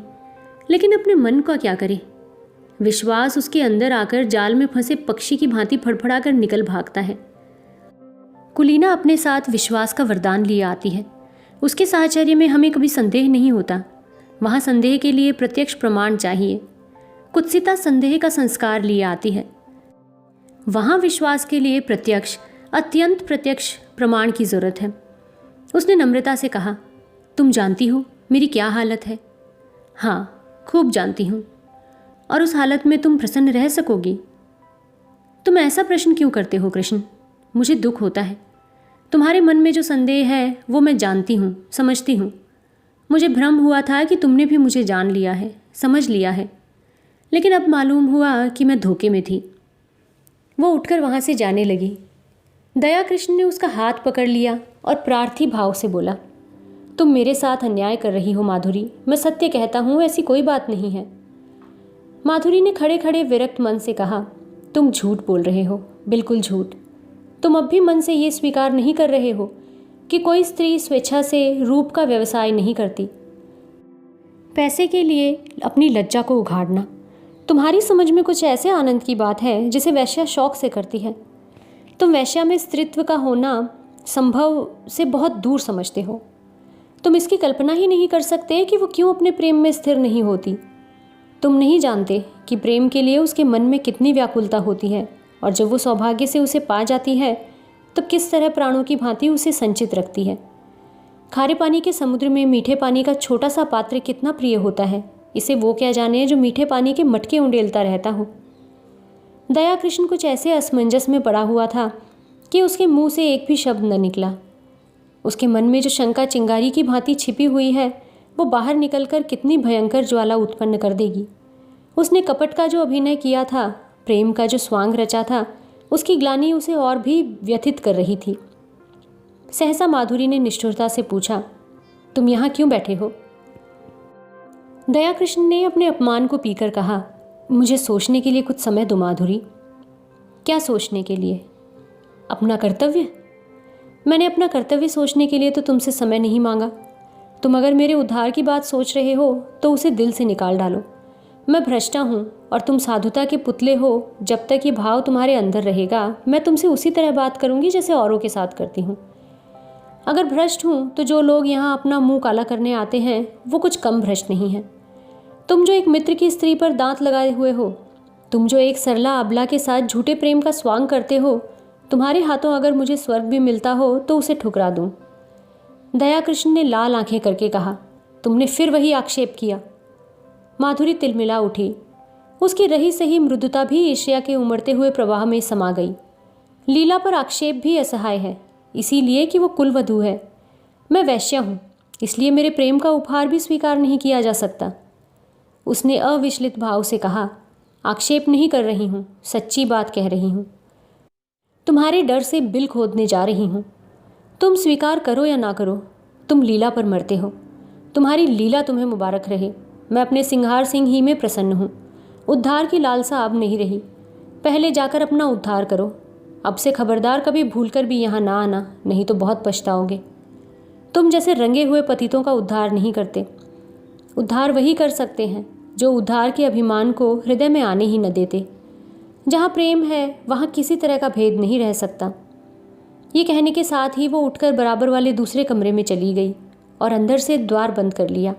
लेकिन अपने मन का क्या करे? विश्वास उसके अंदर आकर जाल में फंसे पक्षी की भांति फड़फड़ा कर निकल भागता है। कुलीना अपने साथ विश्वास का वरदान लिए आती है। उसके साहचर्य में हमें कभी संदेह नहीं होता। वहाँ संदेह के लिए प्रत्यक्ष प्रमाण चाहिए। कुत्सिता संदेह का संस्कार लिए आती है। वहाँ विश्वास के लिए प्रत्यक्ष, अत्यंत प्रत्यक्ष प्रमाण की जरूरत है। उसने नम्रता से कहा, तुम जानती हो मेरी क्या हालत है? हाँ, खूब जानती हूँ। और उस हालत में तुम प्रसन्न रह सकोगी? तुम ऐसा प्रश्न क्यों करते हो कृष्ण? मुझे दुख होता है। तुम्हारे मन में जो संदेह है वो मैं जानती हूँ, समझती हूँ। मुझे भ्रम हुआ था कि तुमने भी मुझे जान लिया है, समझ लिया है, लेकिन अब मालूम हुआ कि मैं धोखे में थी। वो उठकर वहाँ से जाने लगी। दया कृष्ण ने उसका हाथ पकड़ लिया और प्रार्थी भाव से बोला, तुम मेरे साथ अन्याय कर रही हो माधुरी। मैं सत्य कहता हूँ, ऐसी कोई बात नहीं है। माधुरी ने खड़े खड़े विरक्त मन से कहा, तुम झूठ बोल रहे हो, बिल्कुल झूठ। तुम अब भी मन से ये स्वीकार नहीं कर रहे हो कि कोई स्त्री स्वेच्छा से रूप का व्यवसाय नहीं करती। पैसे के लिए अपनी लज्जा को उघाड़ना तुम्हारी समझ में कुछ ऐसे आनंद की बात है जिसे वैश्या शौक से करती है। तुम वैश्या में स्त्रीत्व का होना संभव से बहुत दूर समझते हो। तुम इसकी कल्पना ही नहीं कर सकते कि वो क्यों अपने प्रेम में स्थिर नहीं होती। तुम नहीं जानते कि प्रेम के लिए उसके मन में कितनी व्याकुलता होती है, और जब वो सौभाग्य से उसे पा जाती है तो किस तरह प्राणों की भांति उसे संचित रखती है। खारे पानी के समुद्र में मीठे पानी का छोटा सा पात्र कितना प्रिय होता है, इसे वो क्या जाने जो मीठे पानी के मटके उंडेलता रहता हो। दया कृष्ण कुछ ऐसे असमंजस में पड़ा हुआ था कि उसके मुंह से एक भी शब्द न निकला। उसके मन में जो शंका चिंगारी की भांति छिपी हुई है, वो बाहर निकलकर कितनी भयंकर ज्वाला उत्पन्न कर देगी। उसने कपट का जो अभिनय किया था, प्रेम का जो स्वांग रचा था, उसकी ग्लानि उसे और भी व्यथित कर रही थी। सहसा माधुरी ने निष्ठुरता से पूछा, तुम यहाँ क्यों बैठे हो? दया कृष्ण ने अपने अपमान को पीकर कहा, मुझे सोचने के लिए कुछ समय दो माधुरी। क्या सोचने के लिए? अपना कर्तव्य। मैंने अपना कर्तव्य सोचने के लिए तो तुमसे समय नहीं मांगा। तुम अगर मेरे उद्धार की बात सोच रहे हो तो उसे दिल से निकाल डालो। मैं भ्रष्टा हूँ और तुम साधुता के पुतले हो। जब तक ये भाव तुम्हारे अंदर रहेगा, मैं तुमसे उसी तरह बात करूँगी जैसे औरों के साथ करती हूँ। अगर भ्रष्ट हूँ तो जो लोग यहाँ अपना मुंह काला करने आते हैं वो कुछ कम भ्रष्ट नहीं हैं। तुम जो एक मित्र की स्त्री पर दांत लगाए हुए हो, तुम जो एक सरला अबला के साथ झूठे प्रेम का स्वांग करते हो, तुम्हारे हाथों अगर मुझे स्वर्ग भी मिलता हो तो उसे ठुकरा दूँ। दया कृष्ण ने लाल आंखें करके कहा, तुमने फिर वही आक्षेप किया। माधुरी तिलमिला उठी। उसकी रही सही मृदुता भी ईर्ष्या के उमड़ते हुए प्रवाह में समा गई। लीला पर आक्षेप भी असहाय है, इसीलिए कि वो कुलवधू है। मैं वैश्या हूँ, इसलिए मेरे प्रेम का उपहार भी स्वीकार नहीं किया जा सकता। उसने अविचलित भाव से कहा, आक्षेप नहीं कर रही हूँ, सच्ची बात कह रही हूँ। तुम्हारे डर से बिल खोदने जा रही हूँ। तुम स्वीकार करो या ना करो, तुम लीला पर मरते हो। तुम्हारी लीला तुम्हें मुबारक रहे। मैं अपने सिंहार सिंह ही में प्रसन्न हूँ। उद्धार की लालसा अब नहीं रही। पहले जाकर अपना उद्धार करो। अब से खबरदार कभी भूलकर भी यहाँ ना आना, नहीं तो बहुत पछताओगे। तुम जैसे रंगे हुए पतितों का उद्धार नहीं करते। उद्धार वही कर सकते हैं जो उद्धार के अभिमान को हृदय में आने ही न देते। जहाँ प्रेम है वहाँ किसी तरह का भेद नहीं रह सकता। ये कहने के साथ ही वो उठकर बराबर वाले दूसरे कमरे में चली गई और अंदर से द्वार बंद कर लिया।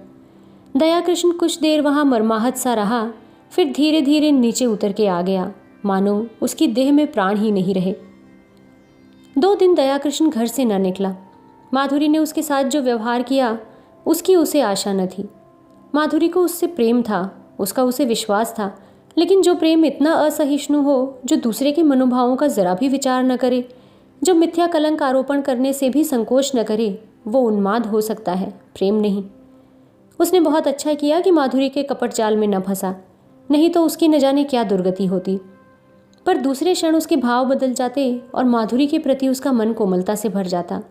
दयाकृष्ण कुछ देर वहाँ मरमाहत सा रहा, फिर धीरे धीरे नीचे उतर के आ गया, मानो उसकी देह में प्राण ही नहीं रहे। 2 दिन दयाकृष्ण घर से न निकला। माधुरी ने उसके साथ जो व्यवहार किया उसकी उसे आशा न थी। माधुरी को उससे प्रेम था, उसका उसे विश्वास था, लेकिन जो प्रेम इतना असहिष्णु हो, जो दूसरे के मनोभावों का जरा भी विचार न करे, जो मिथ्या कलंक आरोपण करने से भी संकोच न करे, वो उन्माद हो सकता है, प्रेम नहीं। उसने बहुत अच्छा किया कि माधुरी के कपट जाल में न फंसा, नहीं तो उसकी न जाने क्या दुर्गति होती। पर दूसरे क्षण उसके भाव बदल जाते और माधुरी के प्रति उसका मन कोमलता से भर जाता।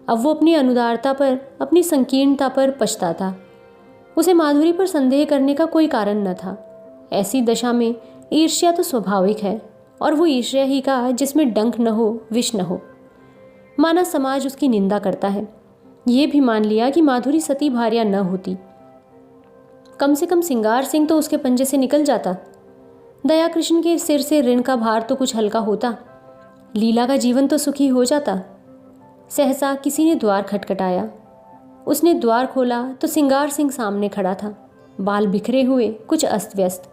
अब वो अपनी अनुदारता पर, अपनी संकीर्णता पर पछताता। उसे माधुरी पर संदेह करने का कोई कारण न था। ऐसी दशा में ईर्ष्या तो स्वाभाविक है, और वो ईर्ष्या ही का जिसमें डंक न हो, विष न हो। माना समाज उसकी निंदा करता है। ये भी मान लिया कि माधुरी सती भार्या न होती, कम से कम सिंगार सिंह तो उसके पंजे से निकल जाता। दयाकृष्ण के सिर से ऋण का भार तो कुछ हल्का होता। लीला का जीवन तो सुखी हो जाता। सहसा किसी ने द्वार खटखटाया। उसने द्वार खोला तो सिंगार सिंह सामने खड़ा था, बाल बिखरे हुए, कुछ अस्त व्यस्त।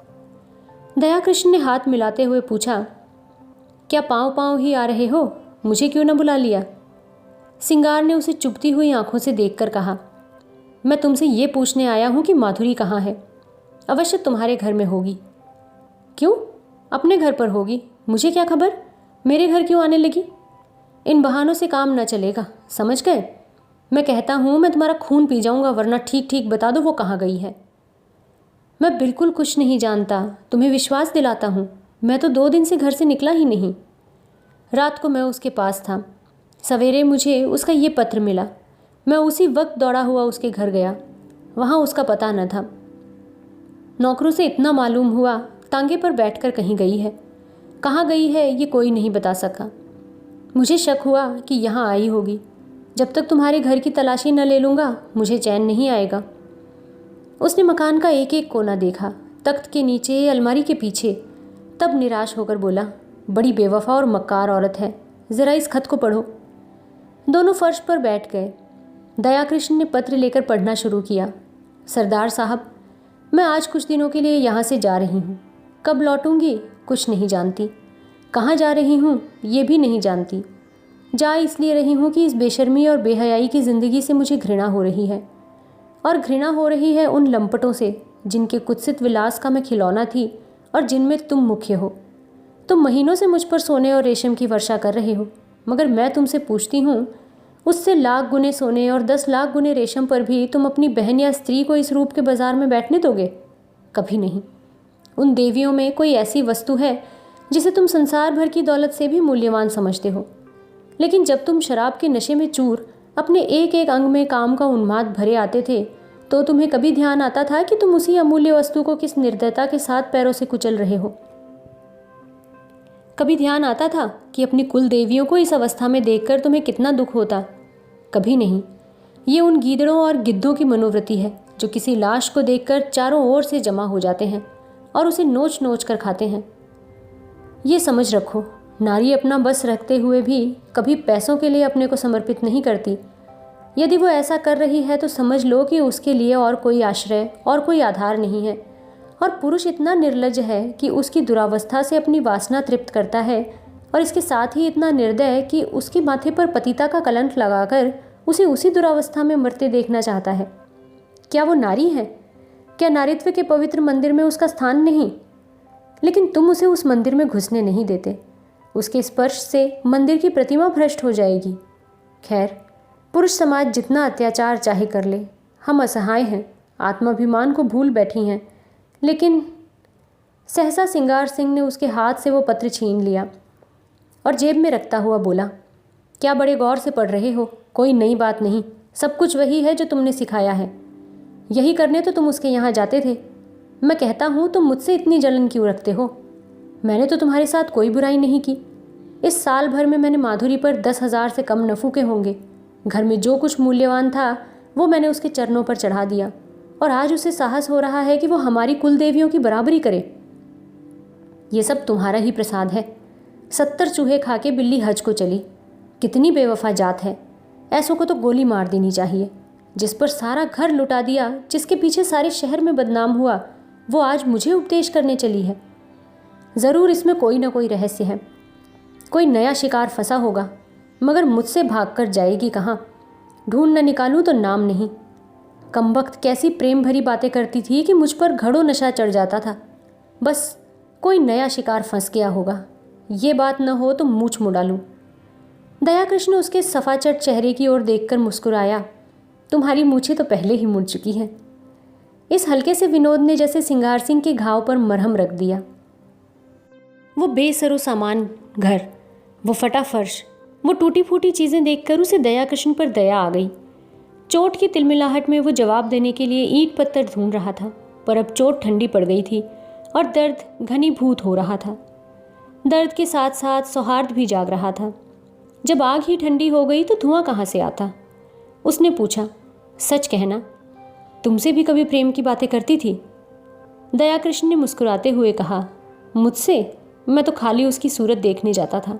दयाकृष्ण ने हाथ मिलाते हुए पूछा, क्या पाँव पाँव ही आ रहे हो? मुझे क्यों न बुला लिया? सिंगार ने उसे चुभती हुई आंखों से देखकर कहा, मैं तुमसे ये पूछने आया हूँ कि माधुरी कहाँ है? अवश्य तुम्हारे घर में होगी। क्यों? अपने घर पर होगी, मुझे क्या खबर? मेरे घर क्यों आने लगी? इन बहानों से काम न चलेगा, समझ गए? मैं कहता हूँ मैं तुम्हारा खून पी जाऊँगा, वरना ठीक ठीक बता दो वो कहाँ गई है। मैं बिल्कुल कुछ नहीं जानता, तुम्हें विश्वास दिलाता हूँ। मैं तो 2 दिन से घर से निकला ही नहीं। रात को मैं उसके पास था। सवेरे मुझे उसका ये पत्र मिला। मैं उसी वक्त दौड़ा हुआ उसके घर गया। वहाँ उसका पता न था। नौकरों से इतना मालूम हुआ, तांगे पर बैठकर कहीं गई है। कहाँ गई है ये कोई नहीं बता सका। मुझे शक हुआ कि यहाँ आई होगी। जब तक तुम्हारे घर की तलाशी न ले लूँगा मुझे चैन नहीं आएगा। उसने मकान का एक एक कोना देखा, तख्त के नीचे, अलमारी के पीछे, तब निराश होकर बोला, बड़ी बेवफा और मक्कार औरत है, ज़रा इस खत को पढ़ो। दोनों फर्श पर बैठ गए। दयाकृष्ण ने पत्र लेकर पढ़ना शुरू किया। सरदार साहब, मैं आज कुछ दिनों के लिए यहाँ से जा रही हूँ। कब लौटूंगी कुछ नहीं जानती। कहाँ जा रही हूँ ये भी नहीं जानती। जा इसलिए रही हूँ कि इस बेशर्मी और बेहयाई की ज़िंदगी से मुझे घृणा हो रही है, और घृणा हो रही है उन लंपटों से जिनके कुत्सित विलास का मैं खिलौना थी और जिनमें तुम मुख्य हो। तुम महीनों से मुझ पर सोने और रेशम की वर्षा कर रहे हो, मगर मैं तुमसे पूछती हूँ, उससे लाख गुने सोने और 10 लाख गुने रेशम पर भी तुम अपनी बहन या स्त्री को इस रूप के बाजार में बैठने दोगे? कभी नहीं। उन देवियों में कोई ऐसी वस्तु है जिसे तुम संसार भर की दौलत से भी मूल्यवान समझते हो, लेकिन जब तुम शराब के नशे में चूर अपने एक एक अंग में काम का उन्माद भरे आते थे, तो तुम्हें कभी ध्यान आता था कि तुम उसी अमूल्य वस्तु को किस निर्दयता के साथ पैरों से कुचल रहे हो? कभी ध्यान आता था कि अपनी कुल देवियों को इस अवस्था में देखकर तुम्हें कितना दुख होता? कभी नहीं। ये उन गीदड़ों और गिद्धों की मनोवृत्ति है जो किसी लाश को देखकर चारों ओर से जमा हो जाते हैं और उसे नोच नोच कर खाते हैं। ये समझ रखो, नारी अपना बस रखते हुए भी कभी पैसों के लिए अपने को समर्पित नहीं करती। यदि वो ऐसा कर रही है तो समझ लो कि उसके लिए और कोई आश्रय और कोई आधार नहीं है। और पुरुष इतना निर्लज्ज है कि उसकी दुरावस्था से अपनी वासना तृप्त करता है, और इसके साथ ही इतना निर्दय कि उसके माथे पर पतिता का कलंक लगाकर उसे उसी दुरावस्था में मरते देखना चाहता है। क्या वो नारी है? क्या नारीत्व के पवित्र मंदिर में उसका स्थान नहीं? लेकिन तुम उसे उस मंदिर में घुसने नहीं देते। उसके स्पर्श से मंदिर की प्रतिमा भ्रष्ट हो जाएगी। खैर, पुरुष समाज जितना अत्याचार चाहे कर ले, हम असहाय हैं, आत्माभिमान को भूल बैठी हैं। लेकिन सहसा सिंगार सिंह ने उसके हाथ से वो पत्र छीन लिया और जेब में रखता हुआ बोला, क्या बड़े गौर से पढ़ रहे हो? कोई नई बात नहीं, सब कुछ वही है जो तुमने सिखाया है। यही करने तो तुम उसके यहाँ जाते थे। मैं कहता हूँ, तुम मुझसे इतनी जलन क्यों रखते हो? मैंने तो तुम्हारे साथ कोई बुराई नहीं की। इस साल भर में मैंने माधुरी पर 10,000 से कम न फूके होंगे। घर में जो कुछ मूल्यवान था वो मैंने उसके चरणों पर चढ़ा दिया, और आज उसे साहस हो रहा है कि वो हमारी कुल देवियों की बराबरी करे। ये सब तुम्हारा ही प्रसाद है। 70 चूहे खा के बिल्ली हज को चली। कितनी बेवफा जात है। ऐसों को तो गोली मार देनी चाहिए। जिस पर सारा घर लुटा दिया, जिसके पीछे सारे शहर में बदनाम हुआ, वो आज मुझे उपदेश करने चली है। ज़रूर इसमें कोई ना कोई रहस्य है। कोई नया शिकार फंसा होगा, मगर मुझसे भागकर जाएगी कहाँ? ढूंढ न निकालूं तो नाम नहीं। कमबख्त कैसी प्रेम भरी बातें करती थी कि मुझ पर घड़ों नशा चढ़ जाता था। बस कोई नया शिकार फंस गया होगा। ये बात न हो तो मूछ मुड़ा लूँ। दयाकृष्ण उसके सफाचट चेहरे की ओर देखकर मुस्कुराया। तुम्हारी मूछें तो पहले ही मुड़ चुकी हैं। इस हल्के से विनोद ने जैसे सिंगार सिंह के घाव पर मरहम रख दिया। वो बेसरो सामान घर, वो फटा फर्श, वो टूटी फूटी चीज़ें देखकर उसे दयाकृष्ण पर दया आ गई। चोट की तिलमिलाहट में वो जवाब देने के लिए ईंट पत्थर ढूंढ रहा था, पर अब चोट ठंडी पड़ गई थी और दर्द घनीभूत हो रहा था। दर्द के साथ साथ सौहार्द भी जाग रहा था। जब आग ही ठंडी हो गई तो धुआं कहाँ से आता? उसने पूछा, सच कहना, तुमसे भी कभी प्रेम की बातें करती थी? दयाकृष्ण ने मुस्कुराते हुए कहा, मुझसे? मैं तो खाली उसकी सूरत देखने जाता था।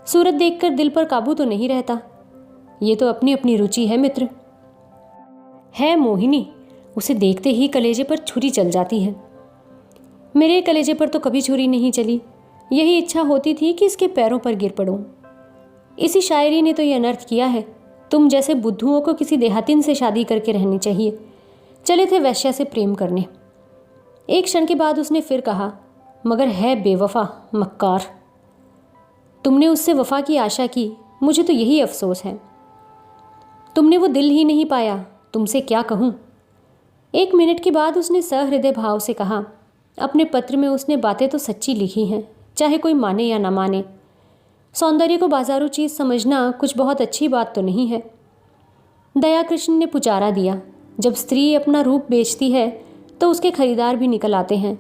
सूरत देखकर दिल पर काबू तो नहीं रहता। ये तो अपनी अपनी रुचि है मित्र। है मोहिनी, उसे देखते ही कलेजे पर छुरी चल जाती है। मेरे कलेजे पर तो कभी छुरी नहीं चली। यही इच्छा होती थी कि इसके पैरों पर गिर पड़ूं। इसी शायरी ने तो यह अनर्थ किया है। तुम जैसे बुद्धुओं को किसी देहातिन से शादी करके रहनी चाहिए। चले थे वैश्या से प्रेम करने। एक क्षण के बाद उसने फिर कहा, मगर है बेवफा, मक्कार। तुमने उससे वफा की आशा की, मुझे तो यही अफसोस है। तुमने वो दिल ही नहीं पाया, तुमसे क्या कहूँ। 1 मिनट के बाद उसने सहृदय भाव से कहा, अपने पत्र में उसने बातें तो सच्ची लिखी हैं, चाहे कोई माने या ना माने। सौंदर्य को बाजारू चीज़ समझना कुछ बहुत अच्छी बात तो नहीं है। दयाकृष्ण ने पुचारा दिया, जब स्त्री अपना रूप बेचती है तो उसके खरीदार भी निकल आते हैं।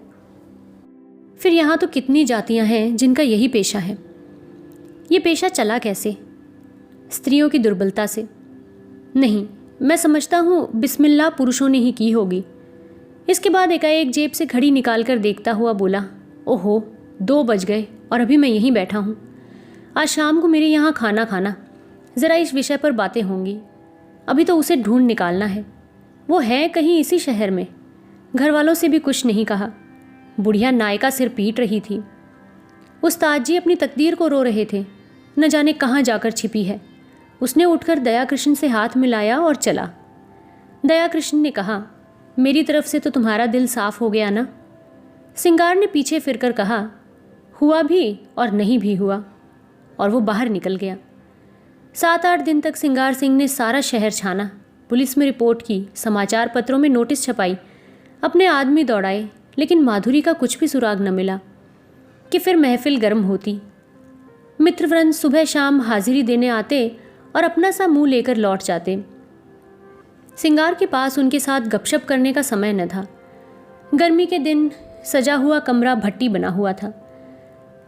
फिर यहाँ तो कितनी जातियाँ हैं जिनका यही पेशा है। ये पेशा चला कैसे? स्त्रियों की दुर्बलता से? नहीं, मैं समझता हूँ बिस्मिल्लाह पुरुषों ने ही की होगी। इसके बाद एकाएक जेब से घड़ी निकाल कर देखता हुआ बोला, ओहो, 2 बज गए और अभी मैं यहीं बैठा हूँ। आज शाम को मेरे यहाँ खाना खाना, ज़रा इस विषय पर बातें होंगी। अभी तो उसे ढूंढ निकालना है। वो है कहीं इसी शहर में। घर वालों से भी कुछ नहीं कहा। बुढ़िया नायका सिर पीट रही थी। उस्ताद जी अपनी तकदीर को रो रहे थे, न जाने कहाँ जाकर छिपी है। उसने उठकर दयाकृष्ण से हाथ मिलाया और चला। दयाकृष्ण ने कहा, मेरी तरफ से तो तुम्हारा दिल साफ हो गया ना? सिंगार ने पीछे फिरकर कहा, हुआ भी और नहीं भी हुआ, और वो बाहर निकल गया। 7-8 दिन तक सिंगार सिंह ने सारा शहर छाना, पुलिस में रिपोर्ट की, समाचार पत्रों में नोटिस छपाई, अपने आदमी दौड़ाए, लेकिन माधुरी का कुछ भी सुराग न मिला। कि फिर महफिल गर्म होती। मित्रवृंद सुबह शाम हाजिरी देने आते और अपना सा मुंह लेकर लौट जाते। सिंगार के पास उनके साथ गपशप करने का समय न था। गर्मी के दिन सजा हुआ कमरा भट्टी बना हुआ था।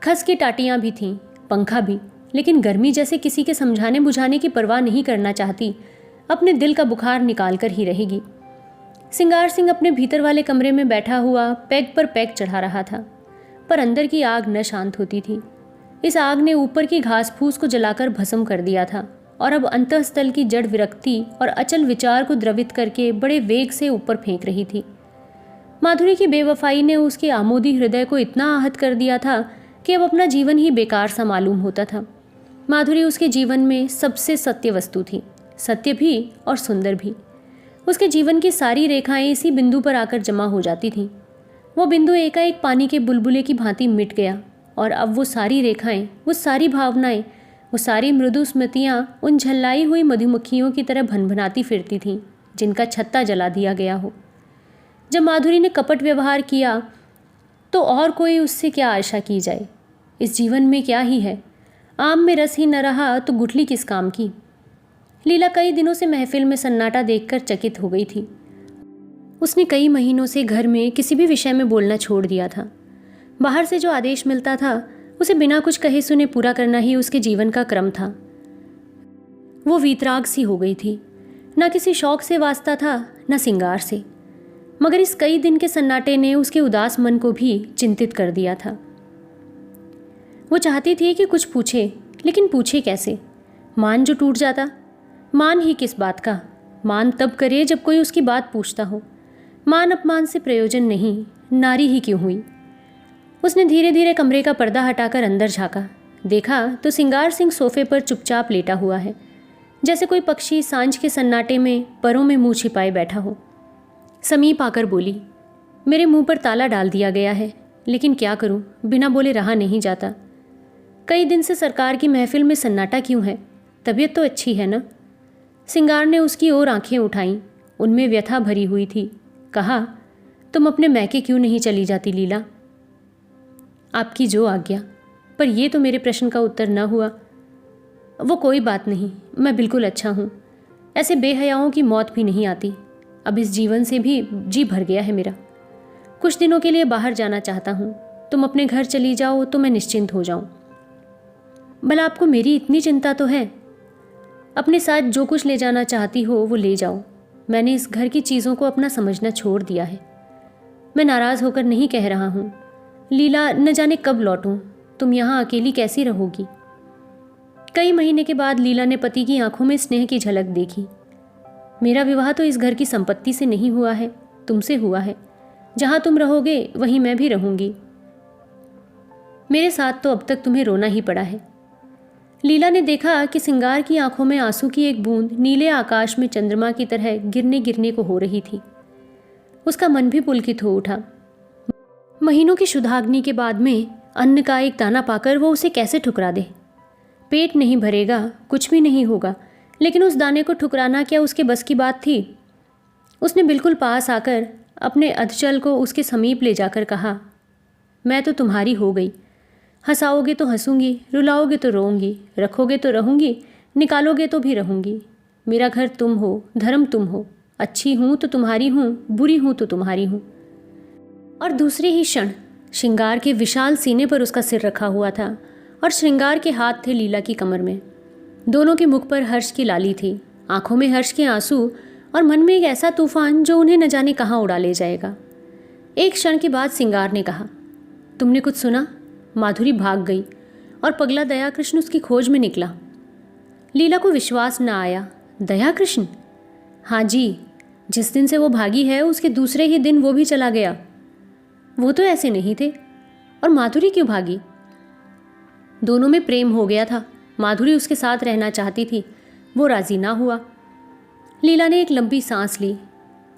खस की टाटियाँ भी थीं, पंखा भी, लेकिन गर्मी जैसे किसी के समझाने बुझाने की परवाह नहीं करना चाहती, अपने दिल का बुखार निकाल कर ही रहेगी। सिंगार सिंह अपने भीतर वाले कमरे में बैठा हुआ पैग पर पैग चढ़ा रहा था, पर अंदर की आग न शांत होती थी। इस आग ने ऊपर की घास फूस को जलाकर भस्म कर दिया था और अब अंतःस्थल की जड़ विरक्ति और अचल विचार को द्रवित करके बड़े वेग से ऊपर फेंक रही थी। माधुरी की बेवफाई ने उसके आमोदी हृदय को इतना आहत कर दिया था कि अब अपना जीवन ही बेकार सा मालूम होता था। माधुरी उसके जीवन में सबसे सत्य वस्तु थी, सत्य भी और सुंदर भी। उसके जीवन की सारी रेखाएं इसी बिंदु पर आकर जमा हो जाती थीं। वो बिंदु एकाएक पानी के बुलबुले की भांति मिट गया और अब वो सारी रेखाएं, वो सारी भावनाएं, वो सारी मृदु स्मृतियां उन झल्लाई हुई मधुमक्खियों की तरह भनभनाती फिरती थीं जिनका छत्ता जला दिया गया हो। जब माधुरी ने कपट व्यवहार किया तो और कोई उससे क्या आशा की जाए। इस जीवन में क्या ही है, आम में रस ही न रहा तो गुठली किस काम की। लीला कई दिनों से महफिल में सन्नाटा देखकर चकित हो गई थी। उसने कई महीनों से घर में किसी भी विषय में बोलना छोड़ दिया था। बाहर से जो आदेश मिलता था उसे बिना कुछ कहे सुने पूरा करना ही उसके जीवन का क्रम था। वो वीतराग सी हो गई थी, न किसी शौक से वास्ता था न सिंगार से, मगर इस कई दिन के सन्नाटे ने उसके उदास मन को भी चिंतित कर दिया था। वो चाहती थी कि कुछ पूछे, लेकिन पूछे कैसे। मान जो टूट जाता, मान ही किस बात का। मान तब करे जब कोई उसकी बात पूछता हो। मान अपमान से प्रयोजन नहीं, नारी ही क्यों हुई। उसने धीरे धीरे कमरे का पर्दा हटाकर अंदर झाँका। देखा तो सिंगार सिंह सोफे पर चुपचाप लेटा हुआ है, जैसे कोई पक्षी सांझ के सन्नाटे में परों में मुंह छिपाए बैठा हो। समीप आकर बोली, मेरे मुंह पर ताला डाल दिया गया है, लेकिन क्या करूं, बिना बोले रहा नहीं जाता। कई दिन से सरकार की महफिल में सन्नाटा क्यों है? तबीयत तो अच्छी है ना? सिंगार ने उसकी ओर आंखें उठाईं, उनमें व्यथा भरी हुई थी। कहा, तुम अपने मैके क्यों नहीं चली जाती लीला? आपकी जो आज्ञा। पर यह तो मेरे प्रश्न का उत्तर न हुआ। वो कोई बात नहीं, मैं बिल्कुल अच्छा हूँ। ऐसे बेहयाओं की मौत भी नहीं आती। अब इस जीवन से भी जी भर गया है मेरा। कुछ दिनों के लिए बाहर जाना चाहता हूँ। तुम अपने घर चली जाओ तो मैं निश्चिंत हो जाऊँ। भला आपको मेरी इतनी चिंता तो है? अपने साथ जो कुछ ले जाना चाहती हो वो ले जाओ। मैंने इस घर की चीज़ों को अपना समझना छोड़ दिया है। मैं नाराज़ होकर नहीं कह रहा हूँ। लीला, न जाने कब लौटूं। तुम यहाँ अकेली कैसी रहोगी? कई महीने के बाद लीला ने पति की आंखों में स्नेह की झलक देखी। मेरा विवाह तो इस घर की संपत्ति से नहीं हुआ है, तुमसे हुआ है। जहाँ तुम रहोगे वहीं मैं भी रहूंगी। मेरे साथ तो अब तक तुम्हें रोना ही पड़ा है। लीला ने देखा कि सिंगार की आंखों में आंसू की एक बूंद नीले आकाश में चंद्रमा की तरह गिरने गिरने को हो रही थी। उसका मन भी पुलकित हो उठा। महीनों की शुद्धाग्नि के बाद में अन्न का एक दाना पाकर वो उसे कैसे ठुकरा दे? पेट नहीं भरेगा, कुछ भी नहीं होगा, लेकिन उस दाने को ठुकराना क्या उसके बस की बात थी? उसने बिल्कुल पास आकर अपने अधचल को उसके समीप ले जाकर कहा, मैं तो तुम्हारी हो गई। हंसाओगे तो हंसूंगी, रुलाओगे तो रोऊंगी, रखोगे तो रहूंगी, निकालोगे तो भी रहूंगी। मेरा घर तुम हो, धर्म तुम हो। अच्छी हूँ तो तुम्हारी हूँ, बुरी हूँ तो तुम्हारी हूँ। और दूसरे ही क्षण श्रृंगार के विशाल सीने पर उसका सिर रखा हुआ था और श्रृंगार के हाथ थे लीला की कमर में। दोनों के मुख पर हर्ष की लाली थी, आंखों में हर्ष के आंसू और मन में एक ऐसा तूफान जो उन्हें न जाने कहाँ उड़ा ले जाएगा। एक क्षण के बाद सिंगार ने कहा, तुमने कुछ सुना? माधुरी भाग गई और पगला दयाकृष्ण उसकी खोज में निकला। लीला को विश्वास न आया। दयाकृष्ण? हाँ जी, जिस दिन से वो भागी है उसके दूसरे ही दिन वो भी चला गया। वो तो ऐसे नहीं थे। और माधुरी क्यों भागी? दोनों में प्रेम हो गया था। माधुरी उसके साथ रहना चाहती थी, वो राजी ना हुआ। लीला ने एक लंबी सांस ली।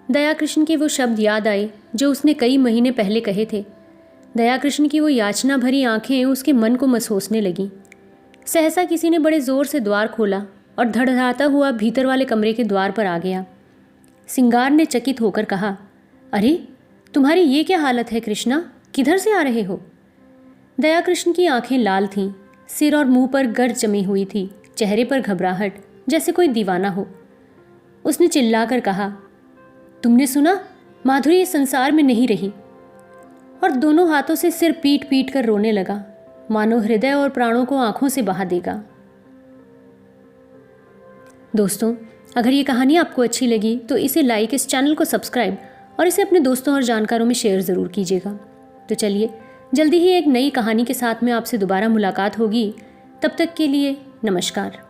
दयाकृष्ण के वो शब्द याद आए जो उसने कई महीने पहले कहे थे। दयाकृष्ण की वो याचना भरी आंखें उसके मन को मसोसने लगीं। सहसा किसी ने बड़े जोर से द्वार खोला और धड़धड़ाता हुआ भीतर वाले कमरे के द्वार पर आ गया। सिंगार ने चकित होकर कहा, अरे तुम्हारी ये क्या हालत है कृष्णा? किधर से आ रहे हो? दयाकृष्ण की आंखें लाल थीं, सिर और मुंह पर गर्द जमी हुई थी, चेहरे पर घबराहट, जैसे कोई दीवाना हो। उसने चिल्लाकर कहा, तुमने सुना? माधुरी इस संसार में नहीं रही। और दोनों हाथों से सिर पीट पीट कर रोने लगा, मानो हृदय और प्राणों को आंखों से बहा देगा। दोस्तों, अगर ये कहानी आपको अच्छी लगी तो इसे लाइक, इस चैनल को सब्सक्राइब और इसे अपने दोस्तों और जानकारों में शेयर ज़रूर कीजिएगा। तो चलिए, जल्दी ही एक नई कहानी के साथ में आपसे दोबारा मुलाकात होगी। तब तक के लिए नमस्कार।